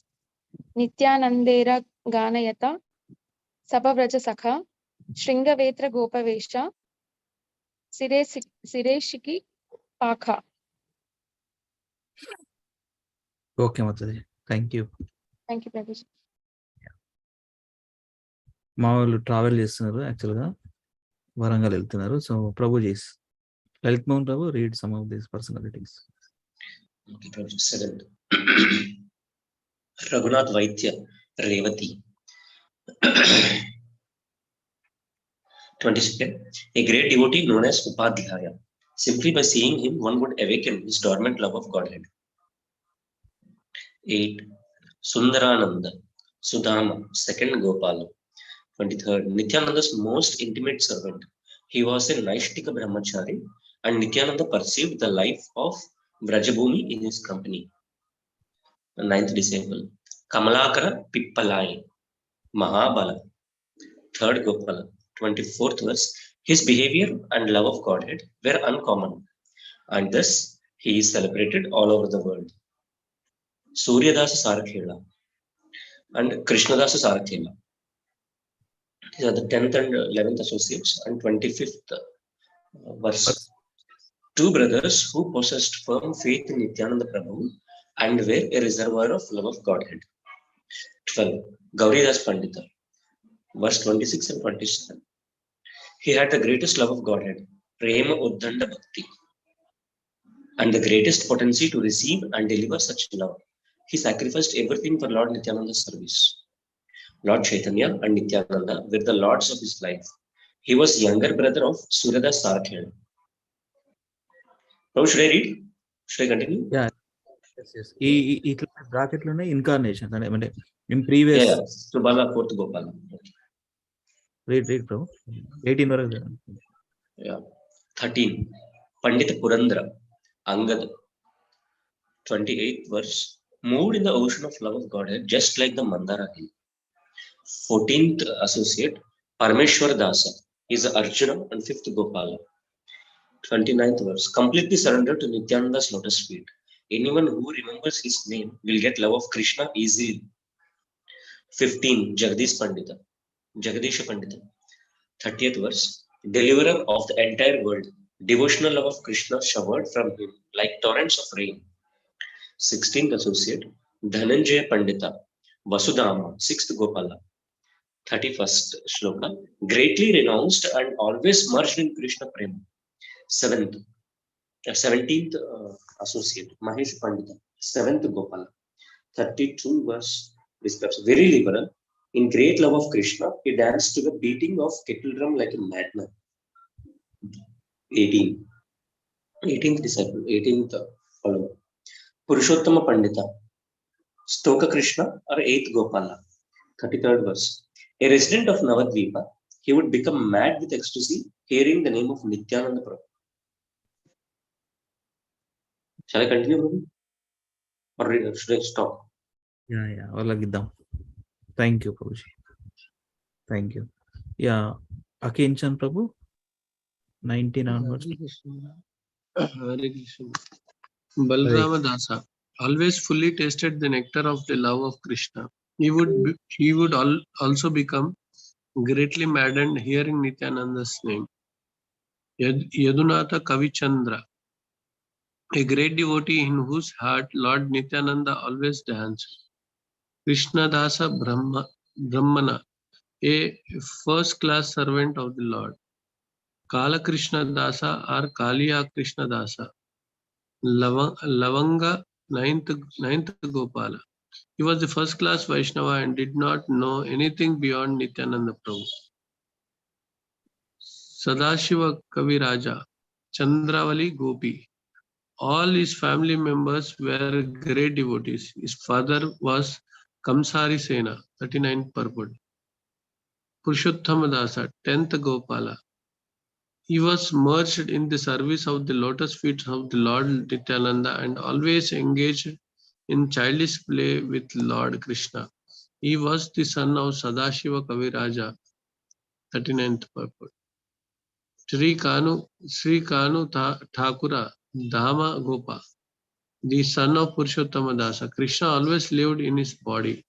Nityanandera Ganayata, Sabhavraja Sakha, Shringavetra Gopavesha, Sireshiki Pakha. Okay, Mataji. Thank you. Thank you, Prabhuji. మా వాళ్ళు travel చేస్తున్నారు యాక్చువల్గా వరంగల్ వెళ్తున్నారు. So prabhujis Lalit Mohan Prabhu read some of these personalities. Raghunath Vaidya Revati. 22nd, a great devotee known as Upadhyaya. Simply by seeing him, one would awaken his dormant love of Godhead. 8. Sundarananda Sudama, second Gopala. 23rd, Nityananda's most intimate servant. He was a Naishtika Brahmachari, and Nityananda perceived the life of Vrajabhumi in his company. 9th disciple, Kamalakara Pippalai, Mahabala, 3rd Gopala. 24th verse, his behavior and love of Godhead were uncommon, and thus he is celebrated all over the world. Suryadasa Sarakhela and Krishnadasa Sarakhela. These are the 10th and 11th associates, and 25th verse. Two brothers who possessed firm faith in Nityananda Prabhu and were a reservoir of love of Godhead. 12. Gauridas Pandita, verse 26 and 27. He had the greatest love of Godhead, Prema Uddhanda Bhakti, and the greatest potency to receive and deliver such love. He sacrificed everything for Lord Nityananda's service. Lord Chaitanya and Nityananda were the lords of his life. He was younger brother of Suryadas Sarakhela. Now should I read? Should I continue? Yeah. Yes. ఇట్లా bracket లోనే incarnation అంటే in previous Subala fourth Gopala. Read Prabhu 18 వరకు. Yeah. 13. Pandita Purandra Angad. 28th verse. Moved in the ocean of love of Godhead, just like the Mandara hill. 14th associate, Parameshwar Dasa, is Arjuna and 5th Gopala. 29th verse, completely surrendered to Nityananda's lotus feet. Anyone who remembers his name will get love of Krishna easily. 15, Jagadish Pandita, Jagadisha Pandita. 30th verse, deliverer of the entire world, devotional love of Krishna showered from him like torrents of rain. 16th associate, Dhananjaya Pandita, Vasudama, 6th Gopala. 31st Shloka, greatly renounced and always merged in Krishna Prema. 17th associate, Mahesh Pandita, 7th Gopala. 32 verse describes very liberal. In great love of Krishna, he danced to the beating of kettle drum like a madman. 18th disciple, 18th follower, Purushottama Pandita, Stoka Krishna or 8th Gopala. 33rd verse, a resident of Navadvipa, he would become mad with ecstasy hearing the name of Nityananda Prabhu. Shall I continue, Prabhu? Or should I stop? Yeah, అలాగిద్దాం. Thank you Prabhuji, thank you. Yeah Akinchan Prabhu 19 onwards. Hare Krishna. Balarama Dasa always fully tasted the nectar of the love of Krishna. He would also become greatly maddened hearing Nityananda's name. Yadunatha Kavichandra, a great devotee in whose heart Lord Nityananda always danced. Krishna Dasa Brahmana, a first-class servant of the Lord. Kala Krishna Dasa or Kaliya Krishna Dasa, Lavanga, 9th Gopala. He was the first-class Vaishnava and did not know anything beyond Nityananda Prabhu. Sadashiva Kaviraja, Chandravali Gopi. All his family members were great devotees. His father was Kamsari Sena, 39th purport. Purushottama Dasa, 10th Gopala. He was merged in the service of the lotus feet of the Lord Nityananda and always engaged in childish play with Lord Krishna. He was the son of Sadashiva Kaviraja, 39th purport. Sri Kanu Thakura, Dhamma Gopa, the son of Purushottama Dasa. Krishna always lived in his body.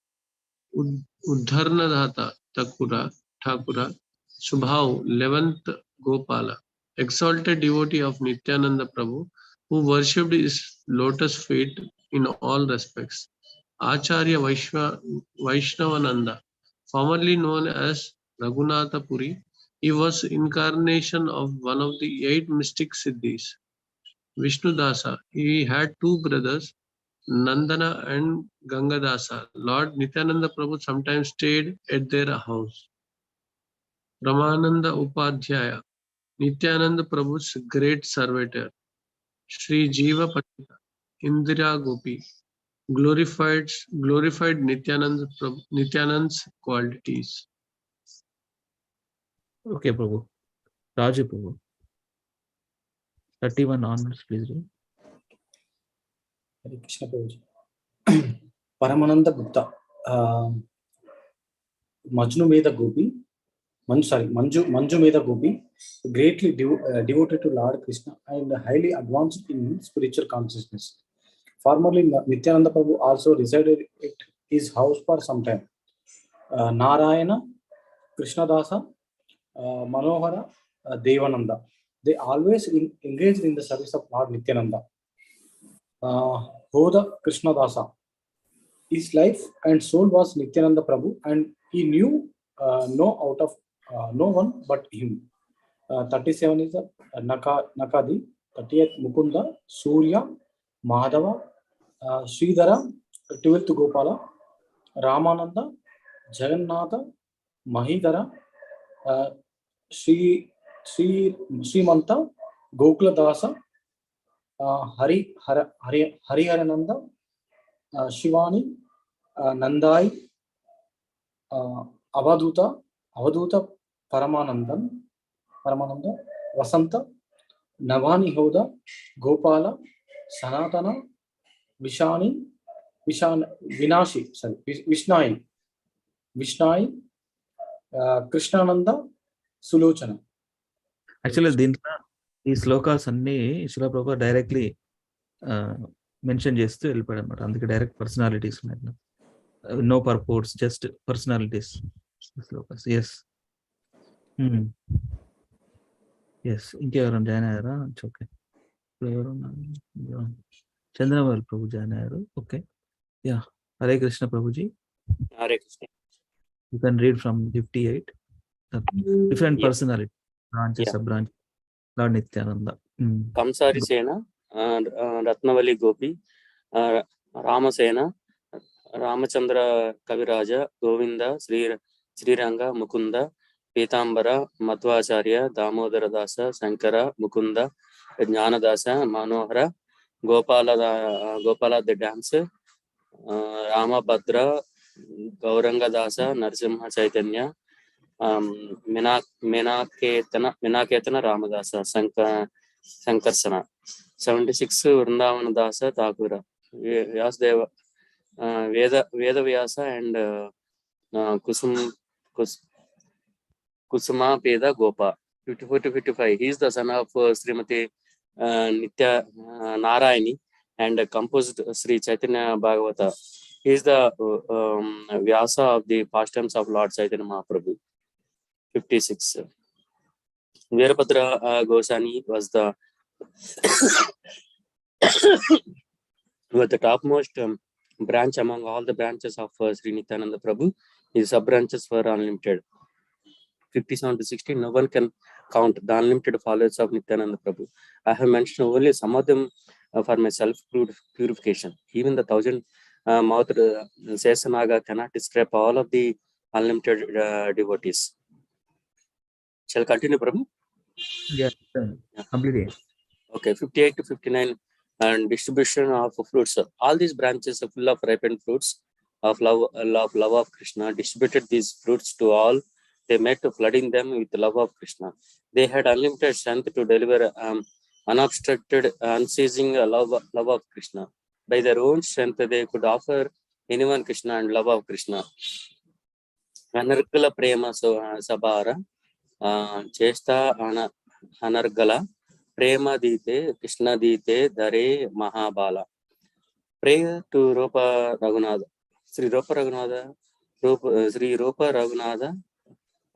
Udharnadhata Thakura, Subhav, 11th Gopala, exalted devotee of Nityananda Prabhu, who worshipped his lotus feet in all respects. Acharya Vaishnavananda, formerly known as Raghunatha Puri, he was incarnation of one of the 8 mystic siddhis. Vishnudasa, he had 2 brothers, Nandana and Gangadasa. Lord Nityananda Prabhu sometimes stayed at their house. Ramananda Upadhyaya, Nityananda Prabhu's great servitor. Sri Jiva Patita, Indira Gopi, glorified Nityanand's qualities. Okay, Prabhu. Raja Prabhu. 31 onwards, please. Hare Krishna Prabhuji. Paramananda Gupta, Majnu Meda Gopi, Manju Meda Gopi, greatly devoted to Lord Krishna and highly advanced in spiritual consciousness. Formerly, Nityananda Prabhu also resided at his house for some time. Narayana, Krishnadasa, Manohara, Devananda. They always engaged in the service of Lord Nityananda. Hoda Krishnadasa. His life and soul was Nityananda Prabhu, and he knew no one but him. 37 is Nakadi, 38 Mukunda, Surya, Madhava, Sridhara, 12th Gopala, Ramananda, Jagannatha, Mahidara, Srimanta, Gokuladasa, Hariharananda, Shivani, Nandai, Avaduta Paramananda, Vasanta, Navani Hoda, Gopala, Sanatana, Vishnai, Krishnananda, Sulochana. Actually, ఈ శ్లోకాస్ అన్ని శిలా ప్రభు directly mention చేస్తూ వెళ్ళిపోయాడు అనమాట. అందుకే direct personalities ఉన్నాయి, no purports, just personalities shlokas. Yes yes ఇంకెవరైనా join అయ్యారా? ఓకే, ఎవరు చంద్రబాబు ప్రభు జాయిన్ అయ్యారు. Okay, yeah. Hare Krishna Prabhuji. Hare Krishna. You can read from 58 different personality branches, sub branch. Lord Nityananda. Kamsari Sena, Ratnavali Gopi, Ramasena, Ramachandra Kaviraja, Govinda, Sriranga, Mukunda, Pitambara, Madhvacharya, Damodara Dasa, Sankara, Mukunda, Jnanadasa, Manohara, Gopala the dancer, Ramabhadra, Gauranga Dasa, Narsimha Chaitanya, Minaketana Ramadasa, Sankarsana. 76 Vrindavana Dasa Thakura, Vyasdeva, Veda Vyasa and Kusuma Peda Gopa. 54 to 55. He is the son of Srimati Nitya Narayani and composed Sri Chaitanya Bhagavata. He is the Vyasa of the pastimes of Lord Chaitanya Mahaprabhu. 56. Veerabhadra Goswami was the topmost branch among all the branches of Sri Nityananda Prabhu. His sub-branches were unlimited. 57 to 60. No one can count the unlimited followers of Nityananda Prabhu. I have mentioned only some of them for my self-purification. Even the 1000-mouthed Sesanaga cannot describe all of the unlimited devotees. Shall continue, Prabhu? Yeah, completely. Okay, 58 to 59, and distribution of fruits. All these branches are full of ripened fruits of love of Krishna. Distributed these fruits to all. They met, flooding them with the love of Krishna. They had unlimited strength to deliver unobstructed, unceasing love of Krishna. By their own strength, they could offer anyone Krishna and love of Krishna. Anargala Prema Sabara, Chesta Anargala, Prema Dite, Krishna Dite, Dare Mahabala. Prayer to Rupa Raghunatha. Sri Rupa Raghunatha, Sri Rupa Raghunatha,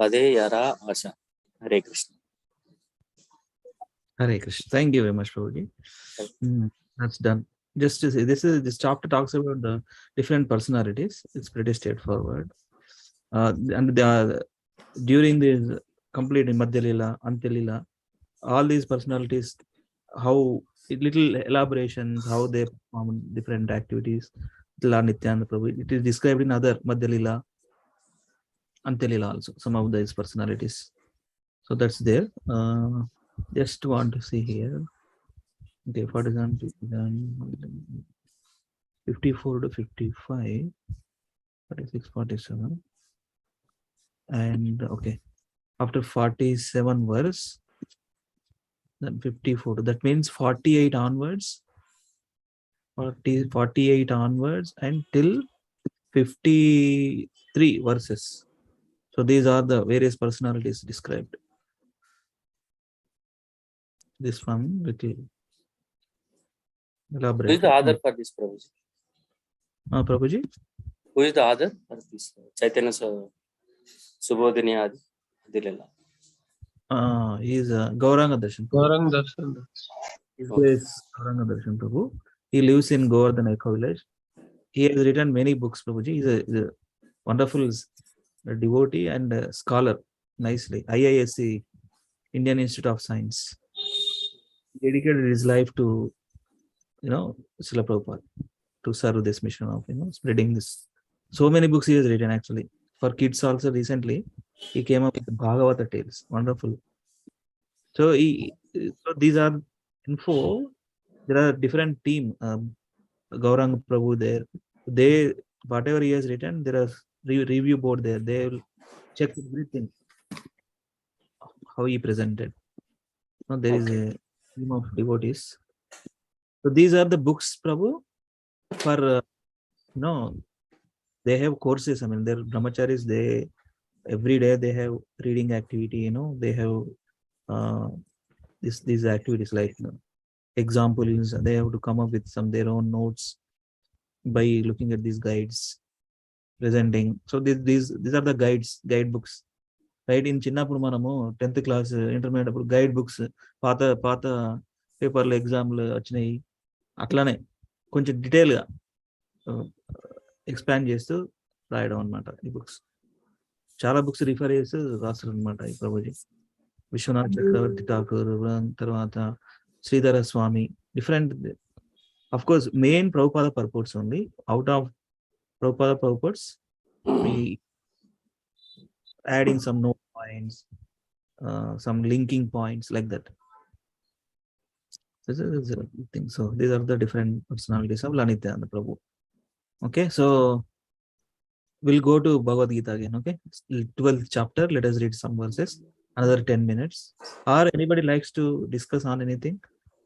Pade Yara Asha. Hare Krishna. Hare Krishna. Thank you very much, Prabhuji. That's done. Just to say, this chapter talks about the different personalities. It's pretty straightforward. And during this complete Madhya Lila, Antya Lila, all these personalities, how little elaborations, how they perform different activities. Nityananda Prabhu. It is described in other Madhya Lila, Antya Lila also, some of these personalities. So that's there. Just want to see here. Okay, 54 to 55, 46, 47. And okay, after 47 verse, then 54. That means 48 onwards, 48 onwards and till 53 verses. So these are the various personalities described. This one little elaborate. Who is the author for this, Prabhuji? Prabhuji? Who is the author for this? Chaitanya Subodhini Adi Dilila. He is Gauranga Darshan. Gaurang Darshan. His name is Gauranga Darshan Prabhu. He lives in Govardhan Echo village. He has written many books, Prabhuji. He's a wonderful devotee and scholar, nicely. IISc, Indian Institute of Science. He dedicated his life to, Srila Prabhupada, to serve this mission of, spreading this. So many books he has written, actually. For kids also, recently, he came up with the Bhagavata tales. Wonderful. So, these are info. There are different team. Gaurang Prabhu there. They, whatever he has written, there are review board there. They will check everything, how he presented. So there is a team of devotees. So these are the books, Prabhu, for, they have courses. I mean, they're brahmacharis. They, every day they have reading activity, they have these activities like examples. They have to come up with their own notes by looking at these guides, presenting. So these are the guidebooks. Right? In Chinnapur Manamu, 10th class, intermediate guidebooks, pata paper exam vachinayi. Atlane konచెం detail గా expand చేస్తూ రాయడం అన్నమాట ఈ books. చాలా books refer చేస్తూ రాస్తారు అనమాట ఈ ప్రభుజీ. విశ్వనాథ్ చక్రవర్తి ఠాకూర్, తర్వాత శ్రీధర స్వామి, different. Of course, main Prabhupada purports only. Out of Prabhupada purports, we adding some note points, some linking points like that. This is a thing. So these are the different personalities of Nityananda Prabhu. Okay, so we'll go to Bhagavad Gita again. Okay, 12th chapter. Let us read some verses. Another 10 minutes. Or anybody likes to discuss on anything,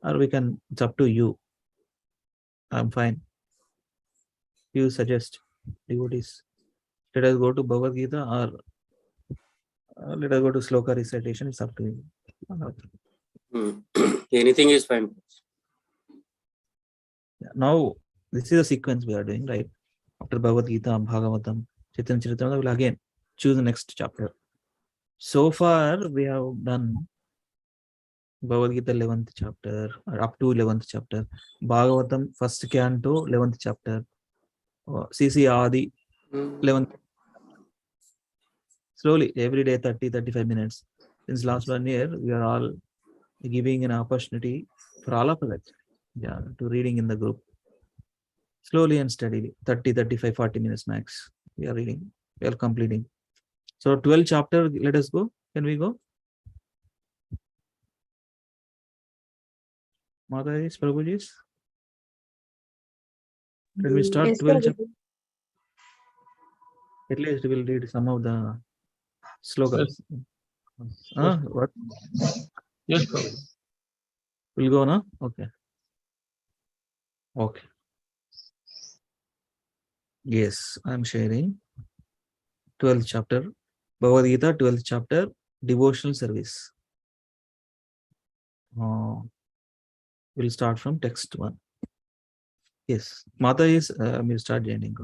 or we can. It's up to you. I'm fine. You suggest, devotees. Let us go to Bhagavad Gita, or let us go to Sloka recitation. It's up to you. Anything is fine. Now, this is the sequence we are doing, right? After Bhagavad Gita, Bhagavatam, Chaitanya Charitamrita, we'll again choose the next chapter. So far, we have done Bhagavad Gita 11th chapter, or up to 11th chapter. Bhagavatam, first canto, 11th chapter. CC Adi, 11th. Slowly, every day, 30-35 minutes. Since last 1 year, we are all giving an opportunity for all of us, to reading in the group. Slowly and steadily, 30-35-40 minutes max. We are reading, we are completing. So 12th chapter, let us go. Can we go? Mataji's, Prabhuji's? Can we start 12th chapter? At least we will read some of the slokas. What? Yes, Prabhu. We'll go now? Okay. Okay. Yes, I'm sharing 12th chapter, Bhagavad Gita, 12th chapter, devotional service. we'll start from text 1. Yes, Mata is we'll start joining.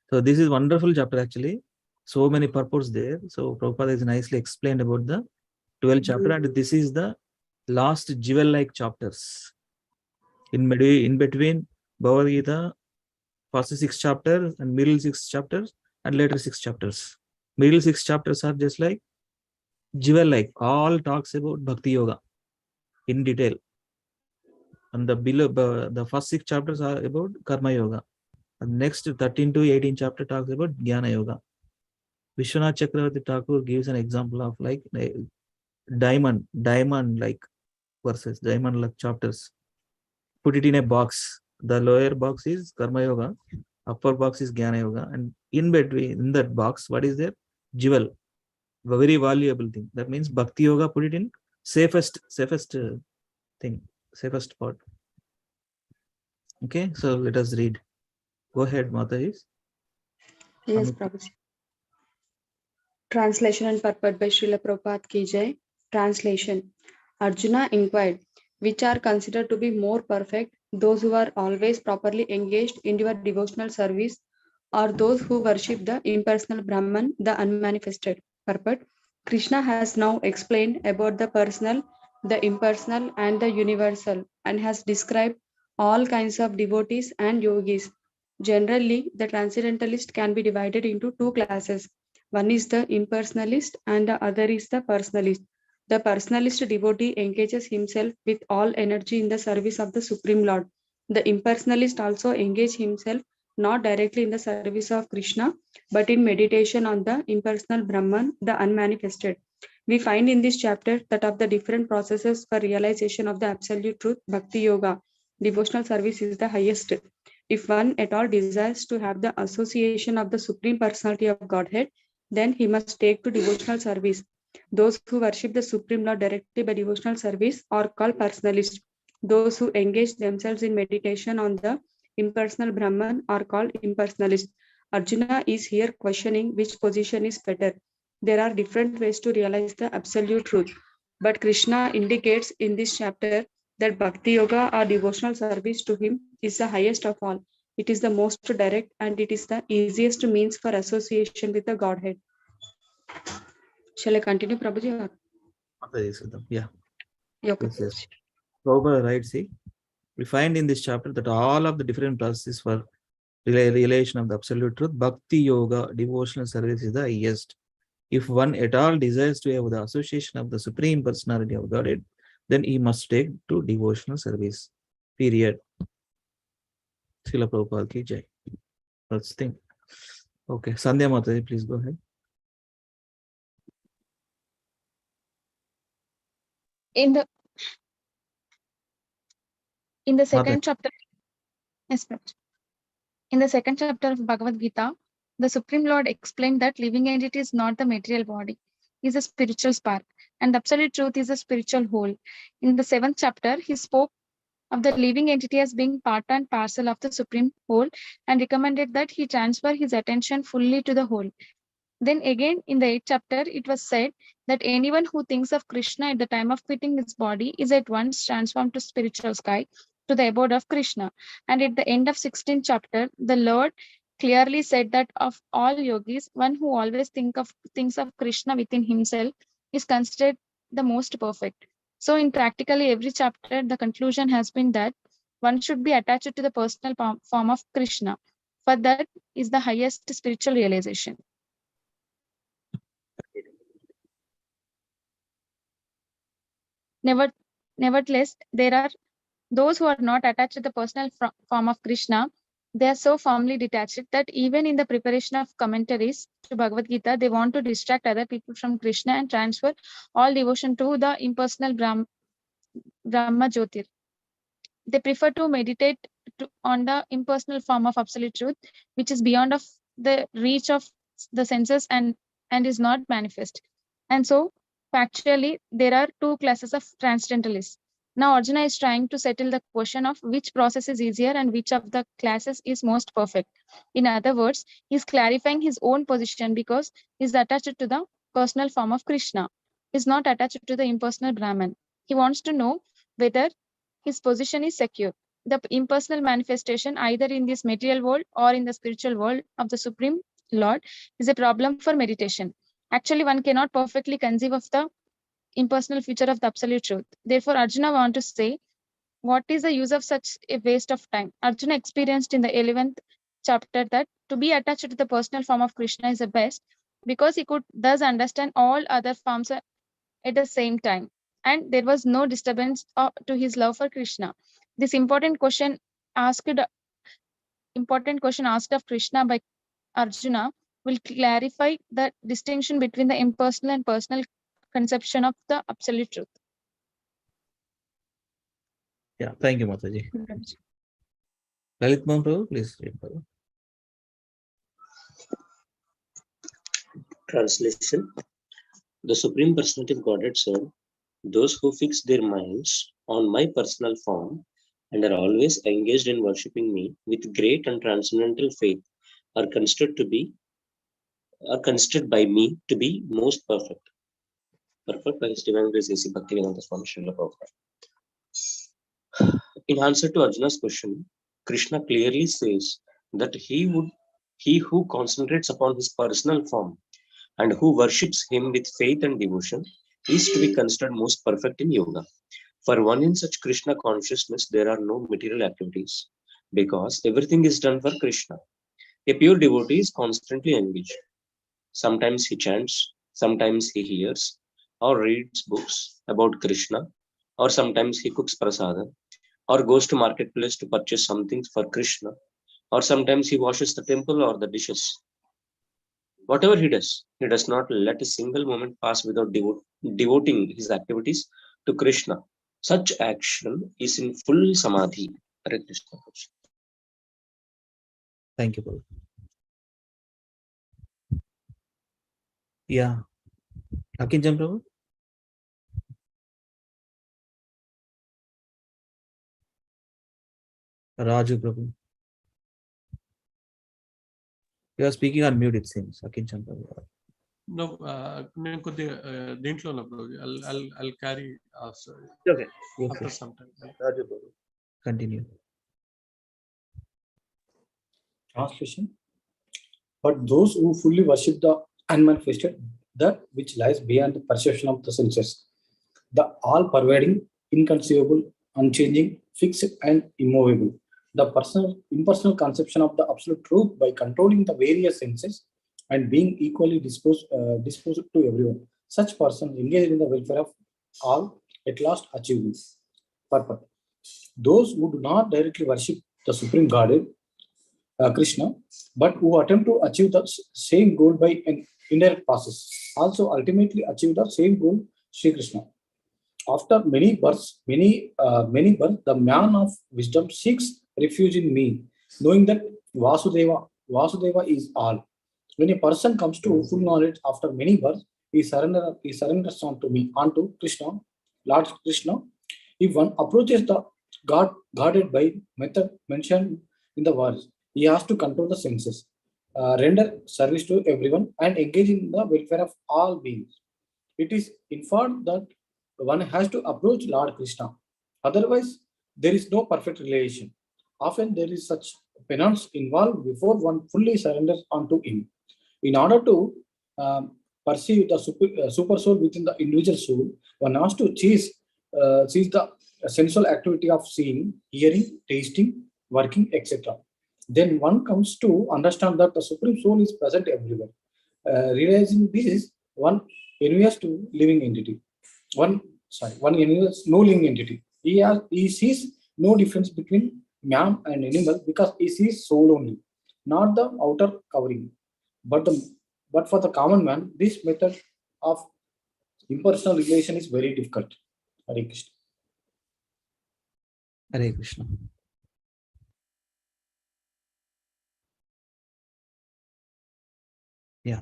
So this is wonderful chapter actually. So many purports there. So Prabhupada is nicely explained about the 12th chapter, and this is the last jewel-like chapters. In between Bhagavad Gita, first 6 chapters and middle 6 chapters and later 6 chapters. Middle 6 chapters are just like jewel-like. All talks about Bhakti Yoga in detail. And the below the first 6 chapters are about Karma Yoga. And next 13 to 18 chapter talks about Jnana Yoga. Vishwanath Chakravarti Thakur gives an example of like diamond like verses, diamond like chapters. Put it in a box. The lower box is Karma Yoga, upper box is Jnana Yoga, and in between, in that box, what is there? Jewel, a very valuable thing. That means Bhakti Yoga, put it in safest thing, safest part. Okay, so let us read. Go ahead, Mata is. Yes, Prabhuji. Translation and purport by Srila Prabhupada Ki Jai. Translation. Arjuna inquired, which are considered to be more perfect, those who are always properly engaged in your devotional service, or those who worship the impersonal Brahman, the unmanifested? Purport. Krishna has now explained about the personal, the impersonal, and the universal, and has described all kinds of devotees and yogis. Generally, the transcendentalist can be divided into 2 classes. One is the impersonalist and the other is the personalist. The personalist devotee engages himself with all energy in the service of the Supreme Lord. The impersonalist also engages himself not directly in the service of Krishna, but in meditation on the impersonal Brahman, the unmanifested. We find in this chapter that of the different processes for realization of the absolute truth, Bhakti Yoga, devotional service is the highest. If one at all desires to have the association of the Supreme Personality of Godhead, then he must take to devotional service. Those who worship the Supreme Lord directly by devotional service are called personalists. Those who engage themselves in meditation on the impersonal Brahman are called impersonalists. Arjuna is here questioning which position is better. There are different ways to realize the absolute truth, but Krishna indicates in this chapter that Bhakti Yoga or devotional service to him is the highest of all. It is the most direct and it is the easiest means for association with the Godhead. Shall I continue, Prabhuji? Yeah. Okay. Yes. Prabhupada writes, see, we find in this chapter that all of the different processes for realization of the absolute truth, Bhakti Yoga, devotional service is the highest. If one at all desires to have the association of the Supreme Personality of Godhead, then he must take to devotional service. Period. Srila Prabhupada Ki Jai. Let's think. Okay, Sandhya Mataji, please go ahead. In the second chapter, yes, in the second chapter of Bhagavad Gita, the Supreme Lord explained that living entity is not the material body, is a spiritual spark, and the absolute truth is a spiritual whole. In the 7th chapter, he spoke of the living entity as being part and parcel of the Supreme Whole and recommended that he transfer his attention fully to the whole. Then again, in the 8th chapter, it was said that anyone who thinks of Krishna at the time of quitting his body is at once transformed to spiritual sky, to the abode of Krishna. And at the end of 16th chapter, the Lord clearly said that of all yogis, one who always thinks of Krishna within himself is considered the most perfect. So in practically every chapter, the conclusion has been that one should be attached to the personal form of Krishna, for that is the highest spiritual realization. Nevertheless, there are those who are not attached to the personal form of Krishna. They are so firmly detached that even in the preparation of commentaries to Bhagavad Gita, they want to distract other people from Krishna and transfer all devotion to the impersonal Brahma Jyotir. They prefer to meditate on the impersonal form of absolute truth, which is beyond of the reach of the senses and is not manifest. And so, factually, there are 2 classes of transcendentalists. Now, Arjuna is trying to settle the question of which process is easier and which of the classes is most perfect. In other words, he is clarifying his own position because he is attached to the personal form of Krishna. He is not attached to the impersonal Brahman. He wants to know whether his position is secure. The impersonal manifestation, either in this material world or in the spiritual world of the Supreme Lord, is a problem for meditation. Actually, one cannot perfectly conceive of the impersonal feature of the absolute truth. Therefore, Arjuna wants to say, what is the use of such a waste of time? Arjuna experienced in the 11th chapter that to be attached to the personal form of Krishna is the best, because he could thus understand all other forms at the same time, and there was no disturbance to his love for Krishna. This important question asked of Krishna by Arjuna will clarify the distinction between the impersonal and personal conception of the absolute truth. Yeah, thank you, Mataji. Lalit Mahaprabhu, please read. Translation. The Supreme Personality of Godhead said, those who fix their minds on my personal form and are always engaged in worshipping me with great and transcendental faith are considered by me to be most perfect. Perfect by His Divine Grace A.C. Bhaktivedanta Swami Srila Prabhupada. In answer to Arjuna's question, Krishna clearly says that he who concentrates upon his personal form and who worships him with faith and devotion is to be considered most perfect in yoga. For one in such Krishna consciousness, there are no material activities, because everything is done for Krishna. A pure devotee is constantly engaged. Sometimes he chants, sometimes he hears or reads books about Krishna, or sometimes he cooks prasada, or goes to marketplace to purchase something for Krishna, or sometimes he washes the temple or the dishes. Whatever he does not let a single moment pass without devoting his activities to Krishna. Such action is in full samadhi. Hare Krishna. Thank you, Prabhu. Yeah. Akinjan Prabhu? Raju Prabhu. You are speaking on mute, it seems. Akinjan Prabhu. No, నేను కొద్దిగా దీంట్లో ఉన్నప్పుడు I'll carry Okay. after some time. Raju Prabhu. Continue. Translation. But those who fully worship the unmanifested, that which lies beyond the perception of the senses, the all-pervading, inconceivable, unchanging, fixed and immovable, the impersonal conception of the absolute truth by controlling the various senses and being equally disposed to everyone. Such persons engaged in the welfare of all at last achieve this purpose. Those who do not directly worship the Supreme Godhead, Krishna, but who attempt to achieve the same goal by an indirect process, also ultimately achieve the same goal, Sri Krishna. After many births, the man of wisdom seeks refuge in me, knowing that Vasudeva is all. When a person comes to full knowledge after many births, he surrenders onto Krishna, Lord Krishna. If one approaches the Godhead by method mentioned in the verse, he has to control the senses, render service to everyone, and engage in the welfare of all beings. It is inferred that one has to approach Lord Krishna. Otherwise, there is no perfect relation. Often there is such penance involved before one fully surrenders onto him. In order to perceive the super soul within the individual soul, one has to cease the sensual activity of seeing, hearing, tasting, working, etc. Then one comes to understand that the Supreme Soul is present everywhere. Realizing this, one envies to living entity. One envies no living entity. He sees no difference between man and animal because he sees soul only, not the outer covering. But for the common man, this method of impersonal relation is very difficult. Hare Krishna. Hare Krishna. Yeah.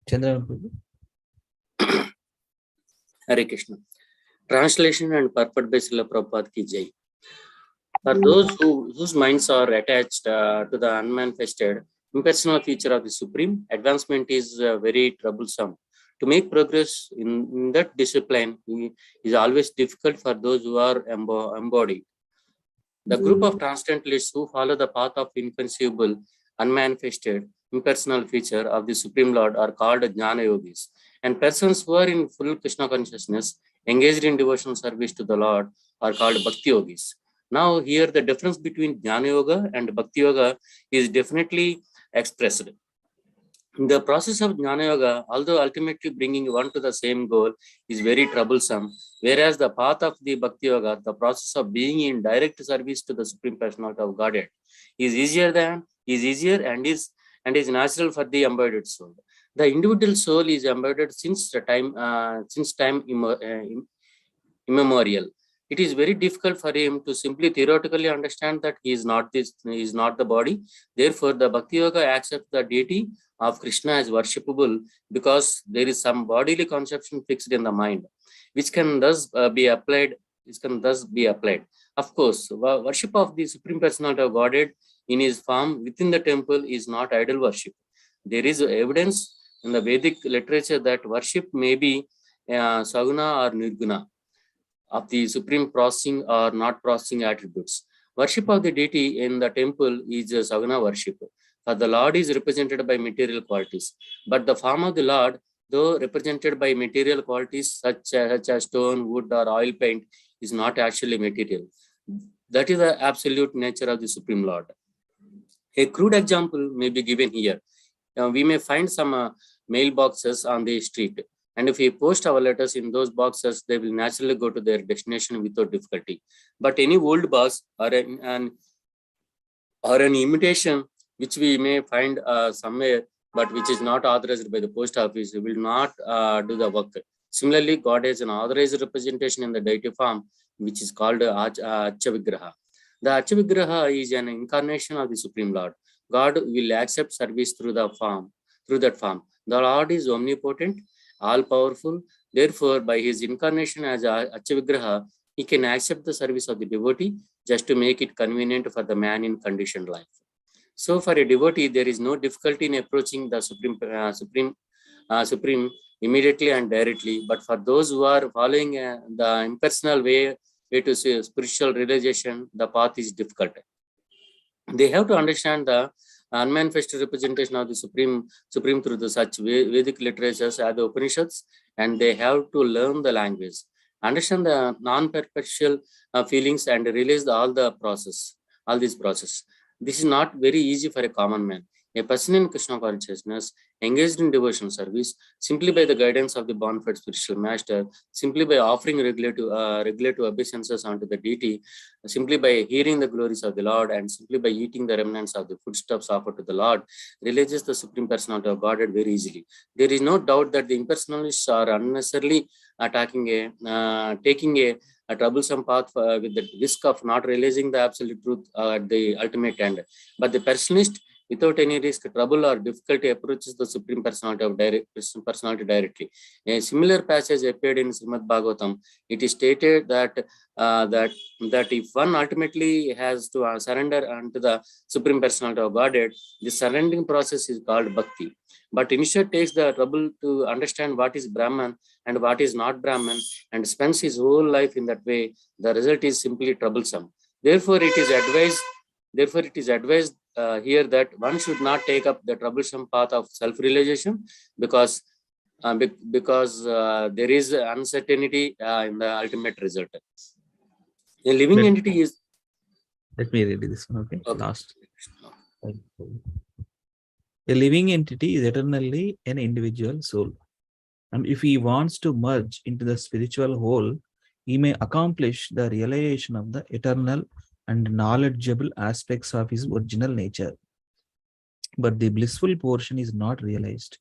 Chandra Prabhu. Hare Krishna. Translation and purport by Srila Prabhupada ki jai. For those whose minds are attached to the unmanifested, impersonal feature of the Supreme, advancement is very troublesome. To make progress in that discipline is always difficult for those who are embodied. The group of transcendentalists who follow the path of inconceivable, unmanifested, impersonal feature of the Supreme Lord are called Jnana Yogis. And persons who are in full Krishna consciousness, engaged in devotional service to the Lord, are called Bhakti Yogis. Now, here the difference between Jnana Yoga and Bhakti Yoga is definitely expressed. The process of Jnana Yoga, although ultimately bringing one to the same goal, is very troublesome, whereas the path of the Bhakti Yoga, the process of being in direct service to the Supreme Personality of Godhead, is easier and is natural for the embodied soul. The individual soul is embodied since time immemorial. It is very difficult for him to simply theoretically understand that he is not the body. Therefore, the Bhakti Yoga accepts the deity of Krishna as worshipable because there is some bodily conception fixed in the mind, which can thus be applied. Of course, worship of the Supreme Personality of Godhead in his form within the temple is not idol worship. There is evidence in the Vedic literature that worship may be Saguna or Nirguna of the supreme processing or not processing attributes. Worship of the deity in the temple is Saguna worship. For the Lord is represented by material qualities, but the form of the Lord, though represented by material qualities such as stone, wood, or oil paint, is not actually material. That is the absolute nature of the Supreme Lord. A crude example may be given here. We may find some mailboxes on the street, and if we post our letters in those boxes, they will naturally go to their destination without difficulty. But any old box or an imitation which we may find somewhere, but which is not authorized by the post office, will not do the work. Similarly, God has an authorized representation in the deity form, which is called Acha Vigraha. The Acha Vigraha is an incarnation of the Supreme Lord. God will accept service through that form. The Lord is omnipotent, all-powerful. Therefore, by his incarnation as Acha Vigraha, he can accept the service of the devotee just to make it convenient for the man in conditioned life. So, for a devotee, there is no difficulty in approaching the Supreme immediately and directly. But for those who are following the impersonal way to spiritual realization, the path is difficult. They have to understand the unmanifested representation of the Supreme through the such Vedic literatures as the Upanishads, and they have to learn the language, understand the non-perpetual feelings, and realize all these process. This is not very easy for a common man. A person in Krishna consciousness, engaged in devotional service, simply by the guidance of the bona fide spiritual master, simply by offering regulative obeisances unto the deity, simply by hearing the glories of the Lord, and simply by eating the remnants of the foodstuffs offered to the Lord, realizes the Supreme Personality of Godhead very easily. There is no doubt that the impersonalists are unnecessarily taking a troublesome path with the risk of not realizing the absolute truth at the ultimate end. But the personalist, without any risk, trouble, or difficulty, approaches the Supreme Personality directly. A similar passage appeared in Srimad Bhagavatam. It is stated that if one ultimately has to surrender unto the Supreme Personality of Godhead, the surrendering process is called Bhakti. But initiate takes the trouble to understand what is Brahman and what is not Brahman, and spends his whole life in that way. The result is simply troublesome. Therefore, it is advised here that one should not take up the troublesome path of self-realization because there is uncertainty in the ultimate result. A living entity is. Let me read this one. Okay. Last. A living entity is eternally an individual soul. And if he wants to merge into the spiritual whole, he may accomplish the realization of the eternal and knowledgeable aspects of his original nature. But the blissful portion is not realized.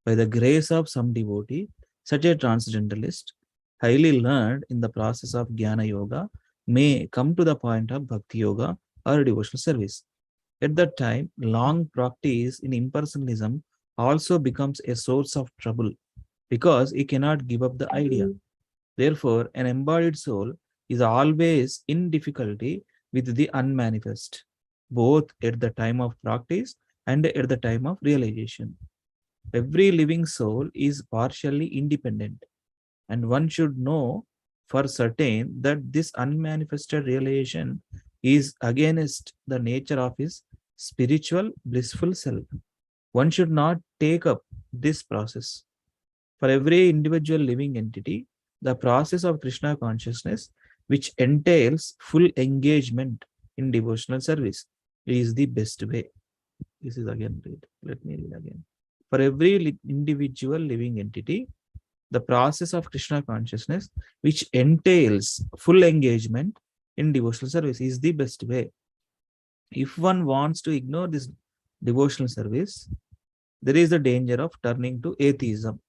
By the grace of some devotee, such a transcendentalist, highly learned in the process of Jnana Yoga, may come to the point of Bhakti Yoga or devotional service. At that time, long practice in impersonalism also becomes a source of trouble because he cannot give up the idea. Therefore, an embodied soul is always in difficulty with the unmanifest, both at the time of practice and at the time of realization. Every living soul is partially independent, and one should know for certain that this unmanifested realization is against the nature of his spiritual blissful self. One should not take up this process. For every individual living entity, the process of Krishna consciousness, which entails full engagement in devotional service, is the best way. This is again read. Let me read again. For every individual living entity, the process of Krishna consciousness, which entails full engagement in devotional service, is the best way. If one wants to ignore this devotional service, there is the danger of turning to atheism.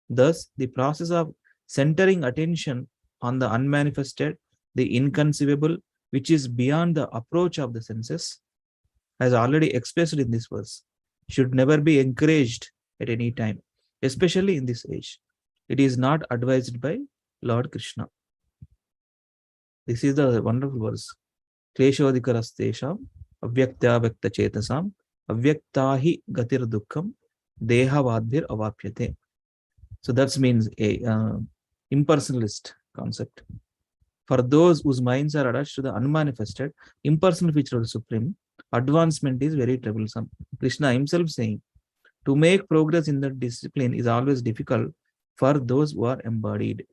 Thus, the process of centering attention on the unmanifested, the inconceivable, which is beyond the approach of the senses, as already expressed in this verse, should never be encouraged at any time, especially in this age. It is not advised by Lord Krishna. This is the wonderful verse. Kleshodhikarastesham avyakta vyakta chetasam avyaktahi gatir dukkham dehavadbhir avapyate. So that means a impersonalist concept. For those whose minds are attached to the unmanifested, impersonal feature of the Supreme, advancement is very troublesome. Krishna himself saying, to make progress in the discipline is always difficult for those who are embodied.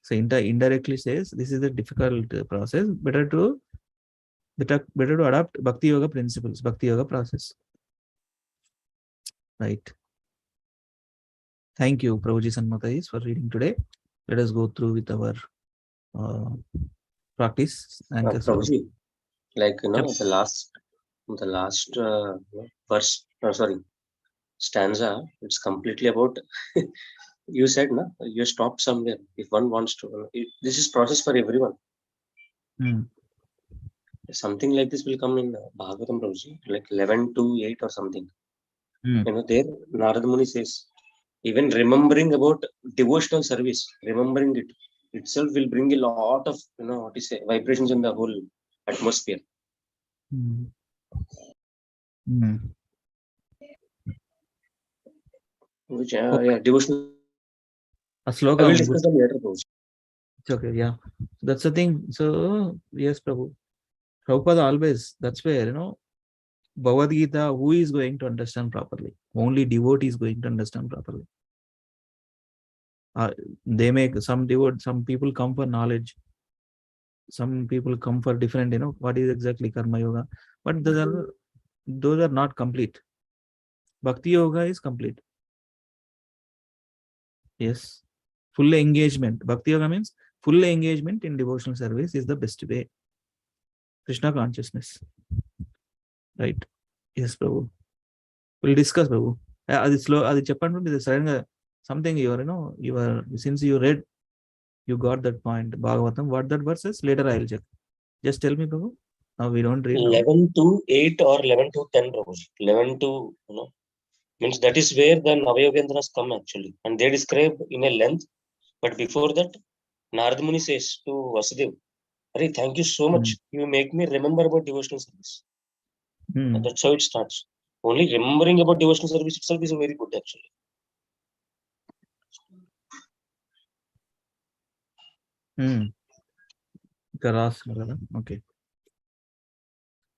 So indirectly says this is a difficult process. Better to adopt Bhakti Yoga principles, Bhakti Yoga process. Right. Thank you, Prabhuji Sanmatais, for reading today. Let us go through with our practice. Prabhuji, like the last verse, stanza, it's completely about. You said, no, you stopped somewhere. If one wants to, this is process for everyone. Something like this will come in Bhagavatam, Prabhuji, like 11 to 8 or something. There Narada Muni says, even remembering about devotional service, remembering it itself will bring a lot of vibrations in the whole atmosphere. Which devotional. A.Slokas. I will discuss them later, Prabhuji. It's okay, yeah. That's the thing. So yes, Prabhu. Prabhupada always, that's where, Bhagavad Gita, who is going to understand properly? Only devotee is going to understand properly. They make some people come for knowledge. Some people come for different, what is exactly Karma Yoga. But those are not complete. Bhakti Yoga is complete. Yes. Full engagement. Bhakti Yoga means full engagement in devotional service is the best way. Krishna consciousness. Right. Yes, Prabhu. We'll discuss, Prabhu. Adi cheppanడి suddenly something since you read, you got that point. Bhagavatam, what that verse is? Later I'll check. Just tell me, Prabhu. Now we don't read. 11 to 8 or 11 to 10, Prabhu. 11 to, means that is where the Navayogendras come actually. And they describe in a length. But before that, Narada Muni says to Vasudev, Hari, thank you so much. You make me remember about devotional service. And that's how it starts. Only remembering about devotional service itself is very good actually. Okay.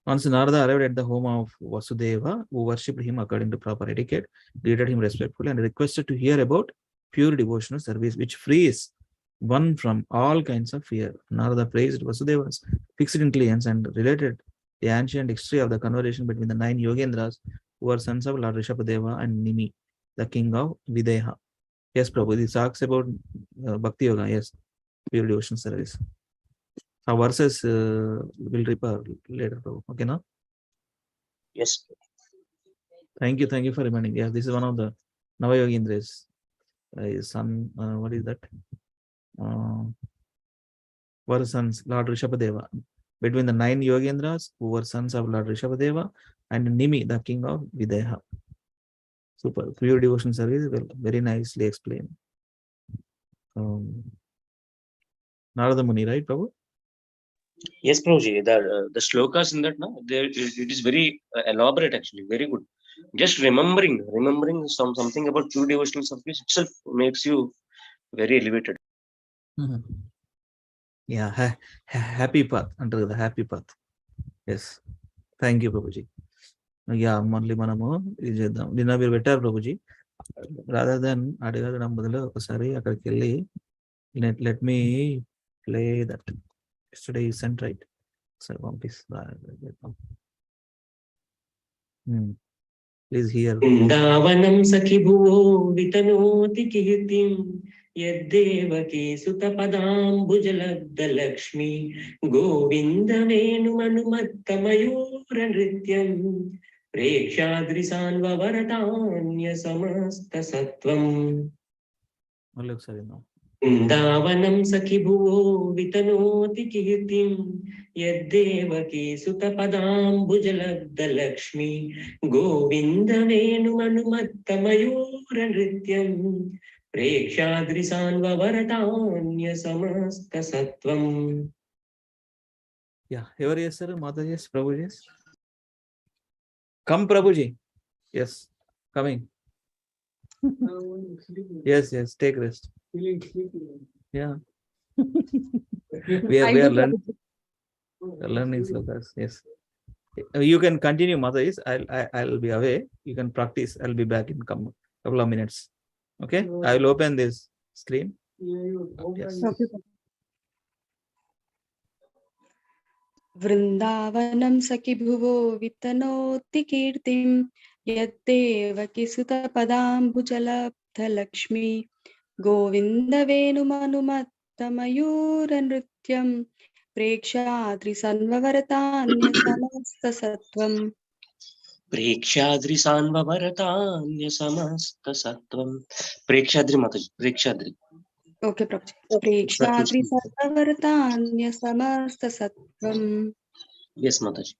Once Narada arrived at the home of Vasudeva, who worshipped him according to proper etiquette, greeted him respectfully, and requested to hear about pure devotional service, which frees one from all kinds of fear. Narada praised Vasudeva's fixed intelligence and related the ancient history of the conversation between the 9 Yogendras, who were sons of Lord Rishabhadeva and Nimi, the king of Videha. Yes, Prabhu, this talks about Bhakti Yoga, yes, pure devotional service. Our verses will refer later, Prabhu. Okay, now? Yes. Thank you for reminding. Yeah, this is one of the Navayogindras. Son, what is that? Were sons Lord Rishabhadeva. Between the 9 Yogendras, who were sons of Lord Rishabhadeva, and Nimi, the king of Videha. Super. Pure devotion service will very nicely explained. Narada Muni, right, Prabhu? Yes, Prabhuji. The shlokas in that, it is very elaborate actually, very good. Just remembering something about pure devotional service itself makes you very elevated. Yeah, happy path, under the happy path. Yes. Thank you, Prabhuji. Yeah, monthly మనము ఇది చేద్దాం. నిన్న మీరు పెట్టారు Prabhuji. Rather than అడగడం బదులు ఒకసారి అక్కడికి వెళ్ళి let me play that. Yesterday you sent, right? So please please hear. वृन्दावनं सखि भुवो वितनोति कीर्तिं यद्देवकी सुतपदाम्बुजलब्धलक्ष्मी गोविन्दवेणुमनुमत्तमयूरनृत्यं प्रेक्षाद्रिसान्ववरतान्यसमस्तसत्त्वम् మళ్ళీ ఒకసారి वृन्दावनं सखि भुवो वितनोति कीर्तिं यद्देवकी सुतपदाम्बुजलब्धलक्ष्मी गोविन्दवेणुमनुमत्तमयूरनृत्यं प्रेक्षाद्रिसान्ववरतान्यसमस्तसत्त्वम्. Yeah, ఎవరు చేస్తారు? Mataji, Prabhuji. Come Prabhuji. Yes, coming. Yes, take rest. Yeah. we are learning slokas. Yes. You can continue, Mataji. I'll be away. You can practice. I'll be back in couple of minutes. Okay. I will open this screen. Yes. Okay. वृन्दावनं सखि भुवो वितनोति कीर्तिं यद्देवकी सुतपदाम्बुजलब्धलक्ष्मी गोविन्दवेणुमनुमत्तमयूरनृत्यं प्रेक्षाद्रिसन्ववरतान्यसमस्तसत्त्वम्. प्रेक्षाद्रिसान्ववरतान्यसमस्तसत्त्वम्. प्रेक्षाद्रि माताजी, प्रेक्षाद्रि. Okay, Prabhuji. Prekshaadrisarvavartaanyasamastasattvam. Yes, Mataji.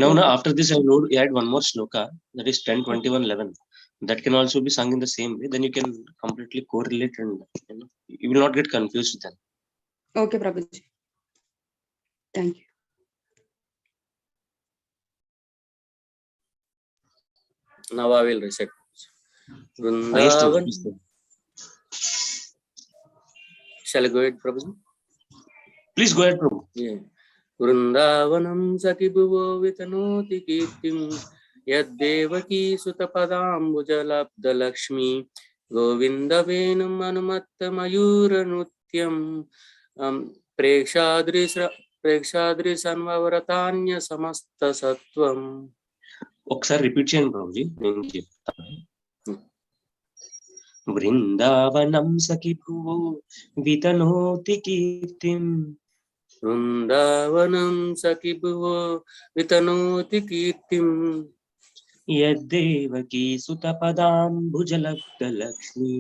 Now, after this, I will add one more sloka, that is 10:21:11. That can also be sung in the same way. Then you can completely correlate and you will not get confused then. Okay, Prabhuji. Thank you. Now I will recite. Vrindavan. Shall I go ahead, Prabhu? Please go ahead, Prabhu. Yeah. Vrindavanam saki bhuvo vitanoti kirtim yaddevaki sutapadambujalabdalakshmi govinda venum anumattamayuranutyam ప్రేక్షాద్రి సన్వవరతాన్య సమస్త సత్వం. ఒకసారి repeat చేయండి ప్రభుజీ, నేను చెప్తాను. బృందావనం సఖి భువో వితనోతి కీర్తిం. బృందావనం సఖి భువో వితనోతి కీర్తిం యద్దేవకీ సుతపదాంబుజలబ్ధలక్ష్మి.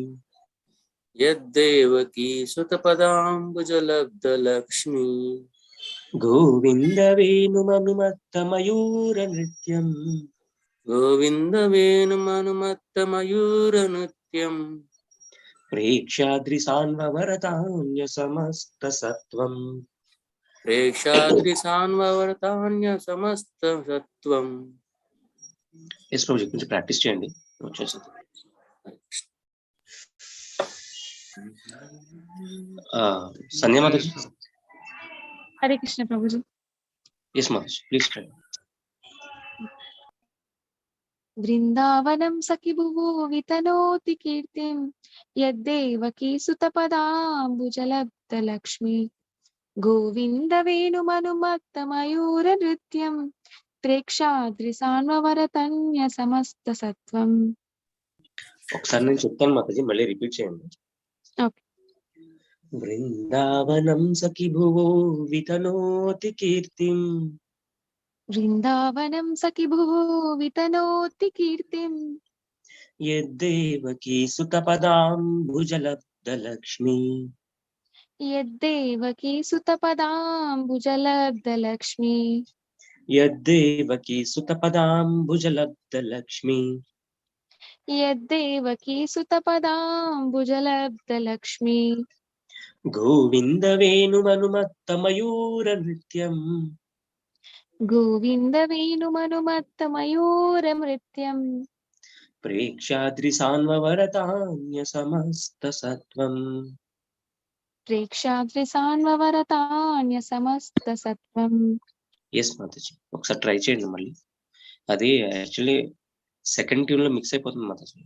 యద్దేవకీ సుతపదాంబుజలబ్ధలక్ష్మి గోవింద వేణుమనుమత్తమయూరనృత్యం. గోవింద వేణుమనుమత్తమయూరనృత్యం ప్రేక్షాద్రి సాన్వవరతాన్య సమస్త సత్వం. ప్రేక్షాద్రి సాన్వవర్తాన్య సమస్త సత్వం. ఎస్ ప్రభుజీ, కొంచెం ప్రాక్టీస్ చేయండి, వచ్చేసింది. సంధ్యా Mataji. Hare Krishna prabhuji. Yes mataji, please try. వృందావనం సఖి భువో వితనోతి కీర్తిం యద్దేవకీ సుతపదాంబుజలబ్ధలక్ష్మి గోవింద వేణుమనుమత్తమయూర నృత్యం ప్రేక్షాద్రిసాన్వవరతన్య సమస్త సత్వం. ఒకసారి నేను చెప్తాను మాతాజీ, మళ్ళీ రిపీట్ చేయండి. బృందావనం సఖి భువో వితనోతి కీర్తిం. వృందావనం సఖి భువో వితనోతి కీర్తిం యద్దేవకీ సుతపదాంబుజలబ్ధలక్ష్మి. యద్దేవకీ సుతపదాంబుజలబ్ధలక్ష్మి. యద్దేవకీ సుతపదాంబుజలబ్ధలక్ష్మి. యద్దేవకీ సుతపదాంబుజలబ్ధలక్ష్మి. గోవింద వేణుమనుమత్తమయూర నృత్యం. గోవింద వేణుమనుమత్తమయూరమృత్యం ప్రేక్షాద్రిసాన్వరతాన్య సమస్త సత్వం. ప్రేక్షాద్రిసాన్వరతాన్య సమస్త సత్వం. ఎస్ మాతాజీ, ఒకసారి ట్రై చేయండి మళ్ళీ. అది యాక్చువల్లీ సెకండ్ ట్యూన్ లో మిక్స్ అయిపోతుంది మాతాజీ.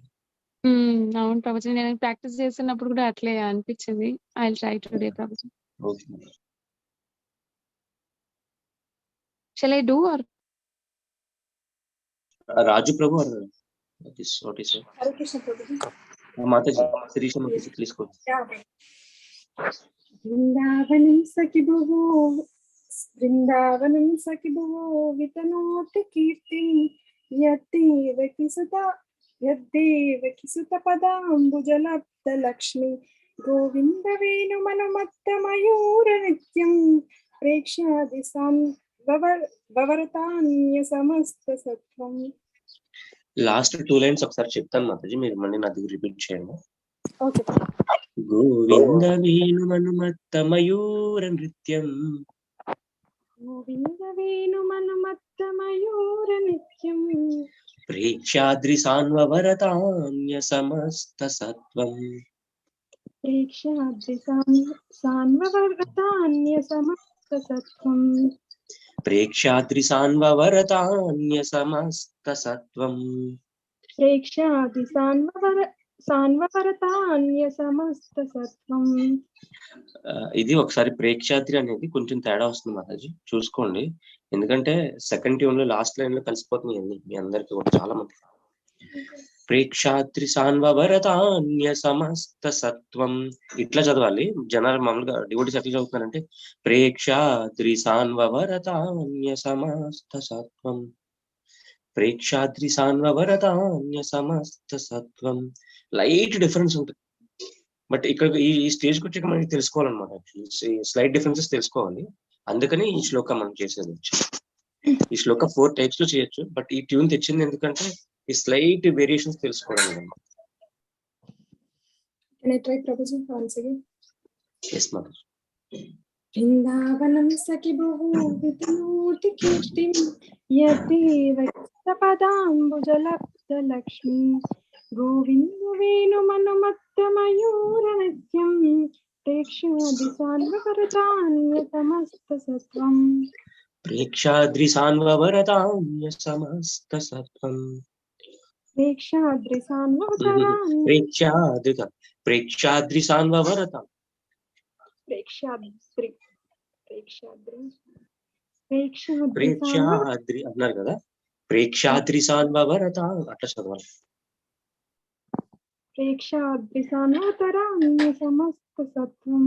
అవును ప్రభుజీ, నేను ప్రాక్టీస్ చేస్తున్నప్పుడు కూడా అట్లే అనిపించింది. I will try today prabhuji. Okay. Shall I do or Raju prabhu Hare Krishna prabhuji. Mataji Sirisha Mataji తీసుకోండి. బృందావనం సఖి భువో వితనోతి కీర్తిం యద్దేవకి సుత పదాంబుజలబ్ధ లక్ష్మి గోవింద వేణుమనుమత్త మయూర నిత్యం ప్రేక్షాది వవరతాన్య సమస్త సత్వం. లాస్ట్ 2 లైన్స్ ఒకసారి చెప్తాను మాతాజీ, మీరు మళ్ళీ నా దగ్గర రిపీట్ చేయండి. ఓకే. గోవింద వేణుమనుమత్త మయూర నృత్యం గోవింద వేణుమనుమత్త మయూర నిత్యం ప్రేక్షాద్రి సాన్వరతాన్య సమస్త సత్వం. ప్రేక్షాద్రి సాన్వరతాన్య సమస్త సత్వం. ప్రేక్షాద్రి సాన్వరతాన్య సమస్త సత్వం. ప్రేక్షాది సాన్వరతాన్య సమస్త సత్వం. ఇది ఒకసారి ప్రేక్షాద్రి అనేది కొంచెం తేడా వస్తుంది మాతాజీ, చూసుకోండి. ఎందుకంటే సెకండ్ ట్యూన్ లో లాస్ట్ లైన్ లో కలిసిపోతున్నాయి అన్ని మీ అందరికి కూడా చాలా మంది. ప్రేక్షాద్రి సాన్వరతాన్య సమస్త సత్వం ఇట్లా చదవాలి. జనాలు మామూలుగా డివోటీస్ ఎట్లా చదువుతున్నారంటే ప్రేక్షాద్రి సాన్వరతాన్య సమస్త సత్వం, ప్రేక్షాద్రి సాన్వరతాన్య సమస్త సత్వం. లైట్ డిఫరెన్స్ ఉంటుంది. బట్ ఇక్కడ ఈ స్టేజ్ కి వచ్చాక మనకి తెలుసుకోవాలన్నమాట. స్లైట్ డిఫరెన్సెస్ తెలుసుకోవాలి. అందుకని ఈ శ్లోకం మనం చేసేది. ఈ శ్లోకం 4 టైప్స్ లో చేయొచ్చు, బట్ ఈ ట్యూన్ తెచ్చింది ఎందుకంటే ఈ స్లైట్ వేరియేషన్స్ తెలుసుకోవడం. బృందావనం సఖి భువో వితనోతి కీర్తిం యద్దేవకి పదాంబుజలబ్ధ లక్ష్మి గోవింద వేణుమనుమత్త మయూర నిత్యం ప్రేక్షాది సాన్వరతాన్య సమస్త సత్వం. ప్రేక్షాద్రి సాన్వరతాన్య సమస్త సత్వం. ప్రేక్షాద్రి ప్రేక్షాద్రి సాన్వరత ప్రేక్షాద్రి అన్నారు కదా, ప్రేక్షాద్రి సాన్వరత అట్లా చదవాలి. ప్రేక్షాద్రి సాన్వరతాన్య సమస్త సత్వం.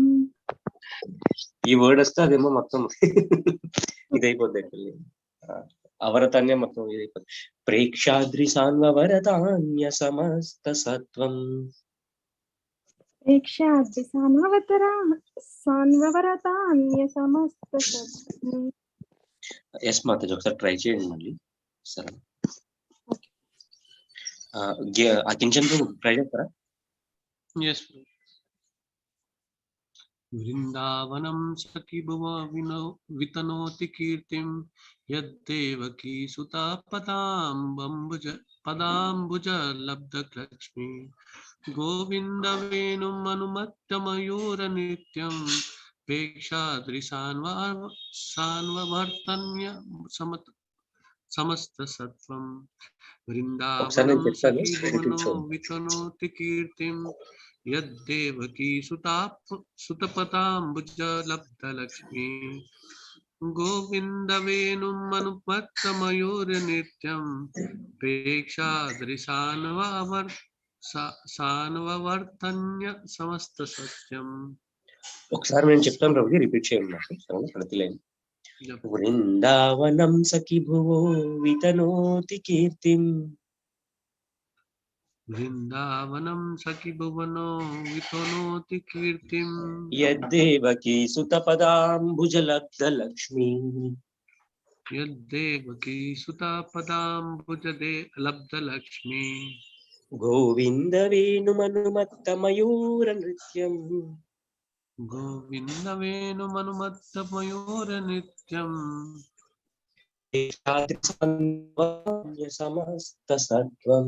ఈ వర్డ్ వస్తే అదేమో మొత్తం ఇదైపోద్ది. అవరతాన్య మొత్తం ఇదైపోద్ది. ప్రేక్షాద్రి సాన్వరతాన్య సమస్త సత్వం. ప్రేక్షాద్రి సాన్వరతాన్య సమస్త సత్వం. ఎస్ మాతాజీ, ఒకసారి ట్రై చేయండి మళ్ళీ. సరే కించన్ ట్రై చేస్తారా? వృందావనం సఖి భువ వితనోతి కీర్తిం యద్దేవకీ సుతా పదాంబుజ లబ్ధ లక్ష్మి గోవింద వేణుమనుమత్త మయూర నిత్యం ప్రేక్షాద్రి సాన్వవర్తన్య సమస్త సత్వం. వృందావనం సఖి భువనో వితనోతి కీర్తిం యద్దేవకీ సుతపదాంబుజ లబ్ధ లక్ష్మి గోవింద వేణుమనుమత్త మయూర నిత్యం ప్రేక్షాద్రి సాన్వవర్తన్య సమస్త సత్యం. ఒకసారి నేను చెప్తాను ప్రభు, రిపీట్ చేయండి నాకు ప్రతి లైన్. వృందావనం సఖి భువో వితనోతి కీర్తిం. వృందావనం సఖి భువనో వితనోతి కీర్తిం యద్దేవకీ సుత పదాంబుజలబ్ధ లక్ష్మి. యద్దేవకీ సుత పదాంబుజలబ్ధ లక్ష్మి గోవింద వేణుమనుమత్త మయూర నృత్యం. గోవింద వేణుమనుమత్త మయూర నిత్యం సమస్త సత్వం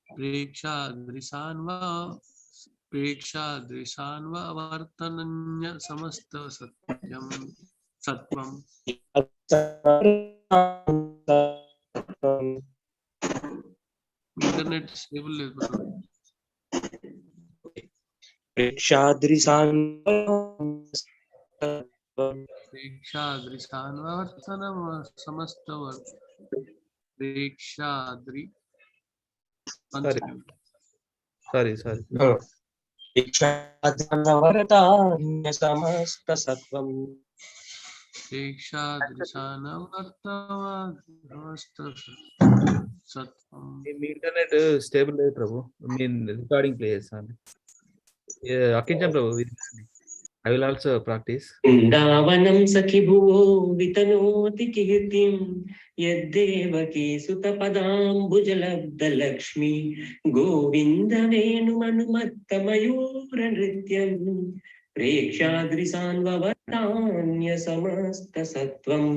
ప్రేక్షాదృశాన్వర్తనన్య సమస్త సత్యం సత్వం ఇంటర్నెట్ స్టేబుల్ లేదు. ప్రేక్షాదృశాన్వర్తన సమస్త ప్రేక్షాద్రి సారీ సమస్త సత్వం సత్వం. మీ ఇంటర్నెట్ స్టేబుల్ లేదు ప్రభు. మీ రికార్డింగ్ ప్లే చేస్తాను. అక్కించాం prabhu. I will also practice. బృందావనం సఖి భువో వితనోతి కీర్తిం యద్దేవకీ సుత పదాంబుజలబ్ధ లక్ష్మి గోవింద వేణుమనుమత్త మయూర నృత్యం ప్రేక్షాద్రిసాన్వవర్తాన్య సమస్త సత్వం.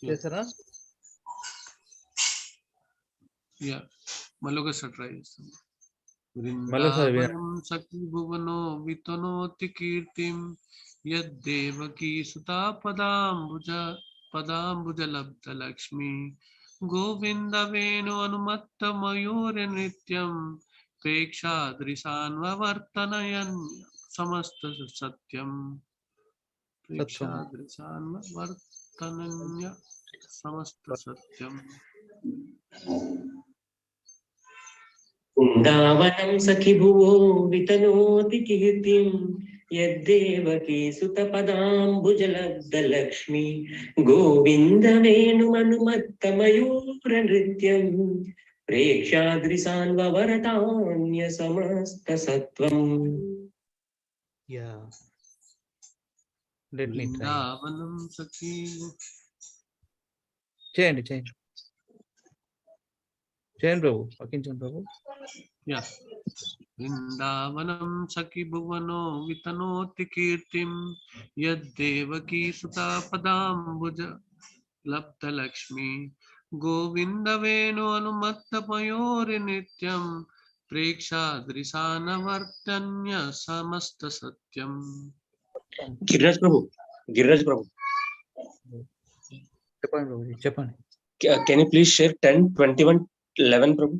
చేస్తారా? మళ్ళీ ఒకసారి ట్రై చేస్తాం. మరోసారి వృందావనం సఖి భువనో వితనోతి కీర్తిం యద్దేవకీ సుతా పదాంబుజ లబ్ధ లక్ష్మి గోవింద వేణు అనుమత్త మయూర నృత్యం ప్రేక్షాదృశాన్వర్తనయన్ సమస్త సత్యం ప్రేక్షాదృశాన్వర్తనన్య సమస్త సత్యం. బృందావనం సఖి భువో వితనోతి కీర్తిం యద్దేవకీ సుత పదాంబుజలబ్ధ లక్ష్మి గోవింద వేణుమనుమత్త మయూర నృత్యం ప్రేక్షాదృశాన్వరతాన్య సమస్త సత్వం. బృందావనం సఖి చేయండి ప్రభు. అక్కించండి ప్రభు. బృందావనం సఖి భువనో వితనోతి కీర్తిం యద్దేవకీ సుతా పదాంబుజ లబ్ధ లక్ష్మి గోవింద వేణు అనుమత్త మయూరి నిత్యం ప్రేక్షాదృశానవర్తన్య సమస్త సత్యం. గిరిరాజ్ ప్రభు చెప్పండి ప్రభు, చెప్పండి. కెన్ యూ ప్లీజ్ షేర్ 10:21:11 ప్రభు?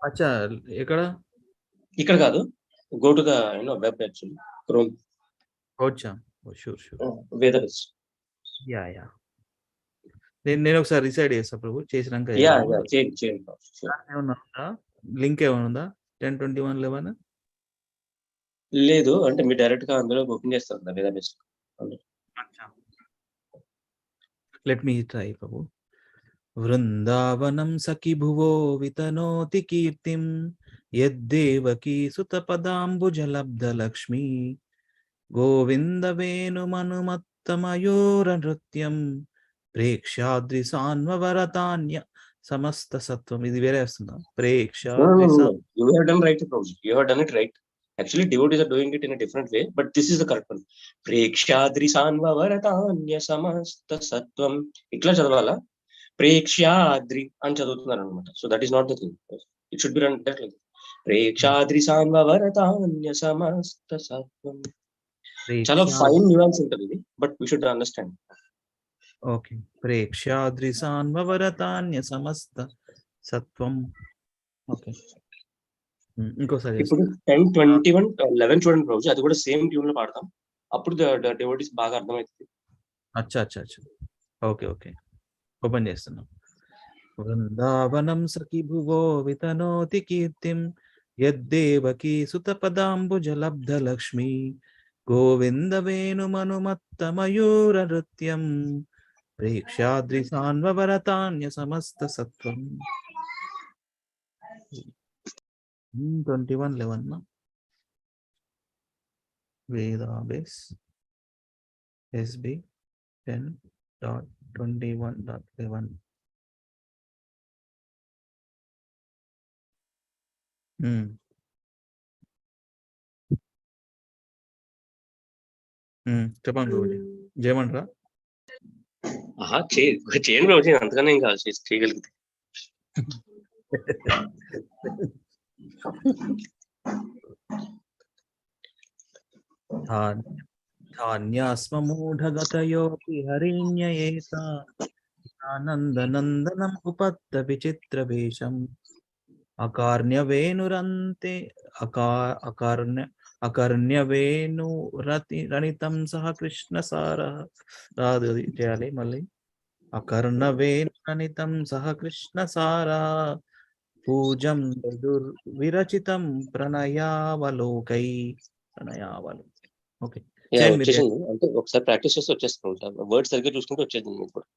అచ్చా, ఎక్కడ? ఇక్కడ కాదు, go to the web actually chrome. వచ్చా, షూర్ వేదస్. యా నేను ఒకసారి రిసైడ్ చేస్తా ప్రభు. చేసినాక లింక్ ఏమైనా ఉందా? 10:21:11 లేదు, అంటే మీరు డైరెక్ట్ గా అందులో ఓపెన్ చేస్తారు వేదస్. లెట్ మీ ట్రై ప్రభు. వృందావనం సఖి భువో వితనోతి కీర్తిం యద్దేవకీ సుత పదాంబుజలబ్ధ లక్ష్మి గోవింద వేణుమనుమత్త మయూర నృత్యం ప్రేక్షాద్రిసాన్వరతాన్య సమస్త సత్వం. ఇది వేరే వస్తుందా? You have done right, Prabhu. You have done it right. Actually, devotees are doing it in a different way, but this is the correct one. ప్రేక్షాద్రిసాన్వరతాన్య సమస్త సత్వం. ఇట్లా చదవాలా? ప్రేక్షాద్రి అని చదువుతున్నారు అనమాట. So that is not the thing. It should be run that like ప్రేక్షాద్రిసాన్వరతాన్య సమస్త సత్వం. చాలా ఫైన్ న్యూయాన్స్ ఉంటుంది ఇది, but we should understand. Okay, ప్రేక్షాద్రిసాన్వరతాన్య సమస్త సత్వం. ఓకే, ఇంకోసారి. ఇప్పుడు 10:21:11 చూడండి ప్రభు, అది కూడా సేమ్ ట్యూన్ లో పాడతాం. అప్పుడు డివోటీస్ బాగా అర్థమవుతుంది. అచ్చా, ఓకే ఓపెన్ చేస్తున్నాం. వృందావనం సఖి భువో వితనోతి కీర్తిం యద్దేవకీ సుత పదాంబుజలబ్ధ లక్ష్మి గోవింద వేణుమనుమత్త మయూర నృత్యం ప్రేక్షాద్రిసాన్వరతాన్య సమస్త సత్వం. 21:11 వేదాబేస్ SB 10.21.11. చెప్పండి ప్రభుజీ, చేయమంటారా? చేయండి ప్రభుజీ, అంతకన్నా ఏం కావాలి, చేయగలిగితే. ధాన్యాస్మమూఢగతయోపి హరిణ్యయేత ఆనందనందనం ఉపత్త విచిత్రవేషం అకార్ణ్యవేణురంతే అకర్ణ్యవేణురతిరణితం సహ కృష్ణసార. రాదు, చేయాలి మళ్ళీ. అకర్ణవేణురనితం సహ కృష్ణసారా పూజం విరచితం ప్రణయావలోకై. ఓకే, వచ్చేసింది అంటే ఒకసారి ప్రాక్టీస్ చేస్తే వచ్చేస్తాం. వర్డ్ సరిగ్గా చూసుకుంటే వచ్చేసింది మీకు కూడా.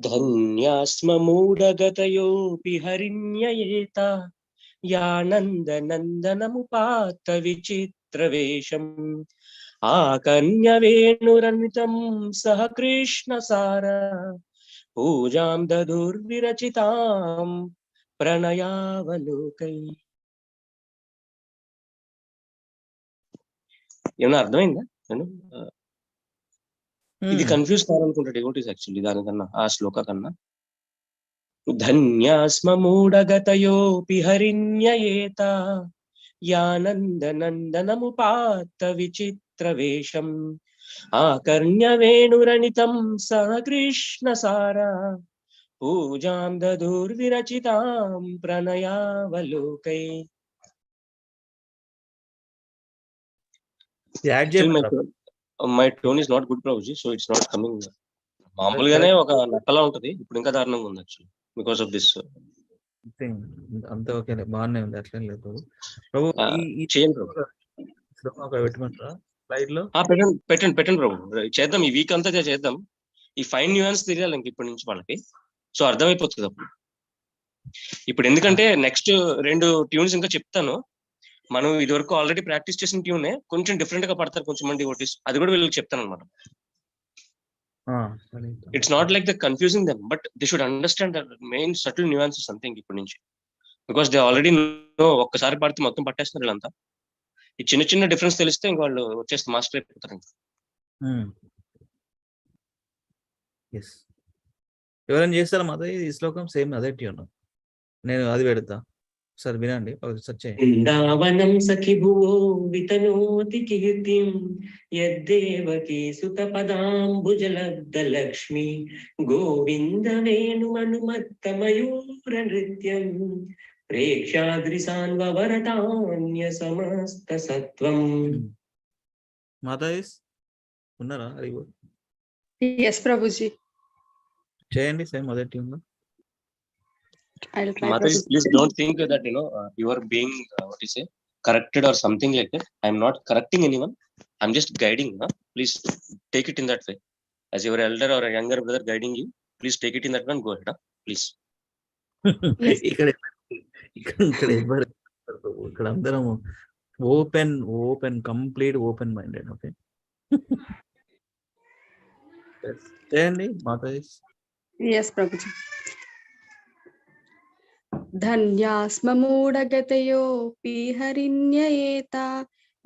ధన్యాస్మమూఢగతయోపి హరిణ్యయేత యానందనందనముపాత్త విచిత్రవేషం ఆకర్ణ్యవేణురన్వితం సహ కృష్ణసార పూజాం దదుర్విరచితాం ప్రణయావలోకై. ఏమన్నా అర్థమైందా? ఇది కన్ఫ్యూజ్ కావాలనుకుంటా డివోటీస్ యాక్చువల్లీ దానికన్నా, ఆ శ్లోక కన్నా. ధన్యాస్మమూఢగతయోపి హరిణ్యయేత యానందనందనముపాత్త విచిత్రవేషం ఆకర్ణ్యవేణురనితం సహ కృష్ణసార పూజాం దదుర్విరచితాం ప్రణయావలోకై. My tone is not good prabhuji, so it's not coming. మామూలుగానే ఒక నక్కలా ఉంటది, ఇప్పుడు ఇంకా దారుణంగా ఉంది యాక్చువల్లీ బికాస్ ఆఫ్ దిస్. అంతే, ఓకే, బాగానే ఉంది, అట్లేం లేదు ప్రభు. చేయండి పెట్టమంటారా స్లైడ్ లో? పెట్టండి ప్రభు, చేద్దాం. ఈ వీక్ అంతా చేద్దాం. ఈ ఫైన్ న్యూయాన్స్ తెలియాలి ఇంక ఇప్పటి నుంచి వాళ్ళకి, సో అర్థమైపోతుంది అప్పుడు. ఇప్పుడు ఎందుకంటే నెక్స్ట్ 2 ట్యూన్స్ ఇంకా చెప్తాను. మనం ఇది వరకు ఆల్రెడీ ప్రాక్టీస్ చేసిన ట్యూనే కొంచెం డిఫరెంట్ గా పడతారు కొంచెం మంది డివోటీస్, అది కూడా వీళ్ళకి చెప్తాను అనమాట. It's not like the confusing them, but they should understand the main subtle nuances something ఇప్పటి నుంచి. బికాస్ దే ఆల్రెడీ నో, ఒక్కసారి పడితే మొత్తం పట్టేస్తారు వీళ్ళంతా. ఈ చిన్న చిన్న డిఫరెన్స్ తెలిస్తే ఇంక వాళ్ళు వచ్చేస్తే మాస్టర్ అయిపోతారు ఇంకా. ఎవరైనా చేస్తారా మాతో ఈ శ్లోకం? సేమ్ అదే ట్యూన్, నేను అది పెడతా, సరే వినండి. బృందావనం సఖి భువో వితనోతి కీర్తిం యద్దేవకీ సుత పదాంబుజలబ్ధ లక్ష్మి గోవింద వేణుమనుమత్త మయూర నృత్యం ప్రేక్షాద్రిసాన్వరతాన్య సమస్త సత్వం. మాతాజీస్ ఉన్నారా? ఎస్ ప్రభుజీ, చేయండి సేమ్ అదే ట్యూన్ లో. Mataji, please don't think that you are being what you say corrected or something like that. I am not correcting anyone. I am just guiding. Please take it in that way. As your elder or a younger brother guiding you, please take it in that one. Go ahead, please. ఇక్కడ అందరం open complete open minded. Okay, చేయండి Mataji. Yes Prabhuji. ధన్యాస్మమూఢగతయోపి హరిణ్యయేత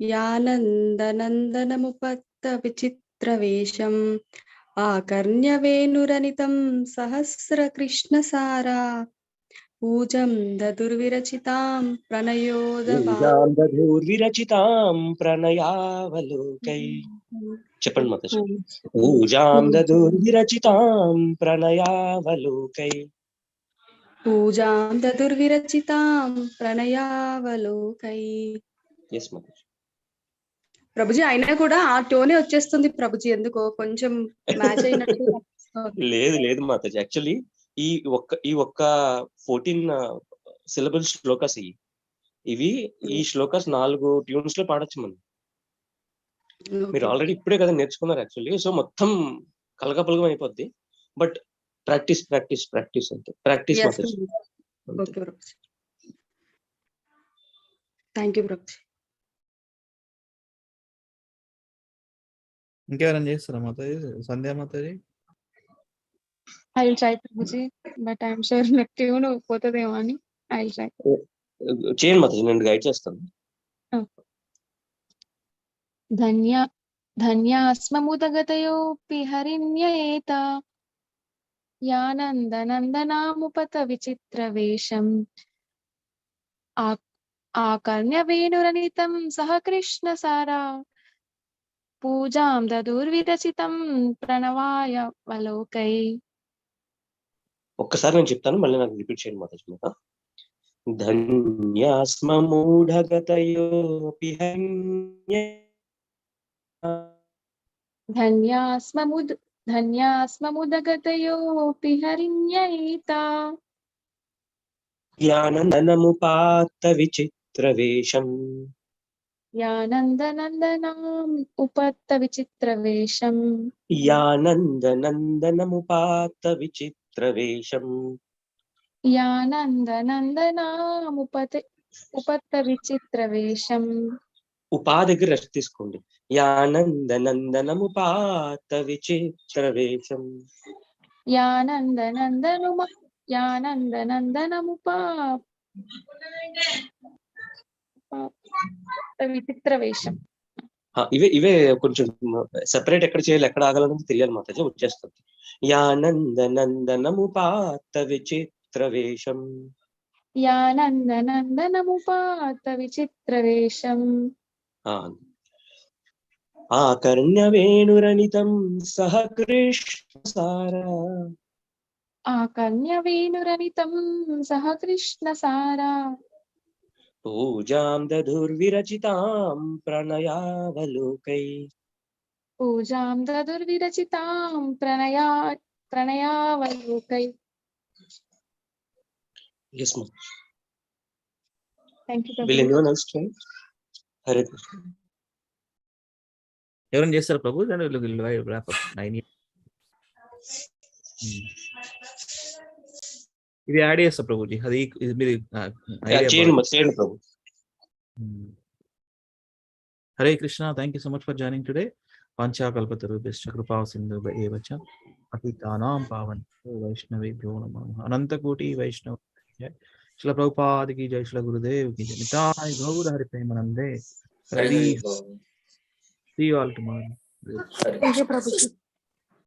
యానందనందనముపత్త విచిత్రవేషం ఆకర్ణ్యవేణురనితం సహస్ర కృష్ణసారా పూజం దదుర్విరచితాం ప్రణయావలోకై. చెప్పండి మాతాజీ. పూజాం దదుర్విరచితాం ప్రణయావలోకై. పూజాం దదుర్విరచితాం ప్రణయావలోకై. ప్రభుజీ అయినా కూడా ఆ టోనే వచ్చేస్తుంది ప్రభుజీ, ఎందుకో కొంచెం మ్యాచ్ అయినట్టు. లేదు మాతాజీ, యాక్చువల్లీ ఈ ఒక్క 14 సిలబుల్ శ్లోకాస్ ఇవి ఈ శ్లోకాస్ 4 ట్యూన్స్ లో పాడొచ్చు మనం. మీరు ఆల్రెడీ ఇప్పుడే కదా నేర్చుకున్నారు యాక్చువల్లీ, సో మొత్తం కలగపలగం అయిపోద్ది. బట్ ప్రాక్టీస్ అంటే practice Mataji. Okay Prabhuji, thank you Prabhuji. ఇంకెవరైనా చేస్తారా మాతాజీ? సంధ్యా Mataji. I will try Prabhuji, but I'm sure నాకు ట్యూన్ పోతుందేమో అని. I will try. చేయండి మాతాజీ, నేను గైడ్ చేస్తాను. ధన్యాస్మముదగతయోऽपि హరిణ్యయేత యానందనందనాముపత విచిత్రవేషం ఆకర్ణ్యవేణురనితం సహ కృష్ణసారా పూజాం దదుర్విరచితం ప్రణవాయ వలోకై. ఒక్కసారి నేను చెప్తాను, మళ్ళీ నాకు రిపీట్ చేయండి మాతాజీ. ధన్యాస్మమూఢగతయోऽపి ధన్యాస్మముదగతయోऽపి హరిణ్యయేత యానందనముపాత్త విచిత్రవేషం యానందనందనాం ఉపత్త విచిత్రవేషం యానందనందనముపాత్త విచిత్రవేషం యానందనందనాం ఉపత్త విచిత్రవేషం. ఉపా దగ్గర రెస్ట్ తీసుకోండి. యానందనందనముపాత్త విచిత్రవేషం యానందనందనముపా విచిత్రవేషం. ఇవే కొంచెం సెపరేట్ ఎక్కడ చేయాలి, ఎక్కడ ఆగాలనేది తెలియాలి మాతాజీ, వచ్చేస్తుంది. యానందనందనముపాత్త విచిత్రవేషం యానందనందనముపాత విచిత్రవేషం ఆకర్ణ్యవేణురనితం సహ కృష్ణసారా ఆకర్ణ్యవేణురనితం సహ కృష్ణసారా పూజాం దధుర్విరచితాం ప్రణయావలోకై. పూజాం దదుర్విరచితాం ప్రణయావలోకై. Yes, ma'am. Thank you, Will Prabhu. anyone else try? Hare Krishna. ఎవరైనా చేస్తారు prabhu? then we'll wrap up 9 years. ఇది యాడ్ చేస్తా ప్రభుజీ, అది మీరు చేయండి prabhu. Hare Krishna. Thank you so much for joining today. పంచాకల్పతరుభ్యశ్చ కృపా సింధుభ్యైవ చ పతితానాం పావనేభ్యో వైష్ణవేభ్యో నమః. అనంతకోటి వైష్ణవ జై. శ్రీల ప్రభుపాద की जय, श्रील गुरुदेव की जय. निताय गौर हरि प्रेमानंदे. See you all tomorrow. Thank you, Prabhuji.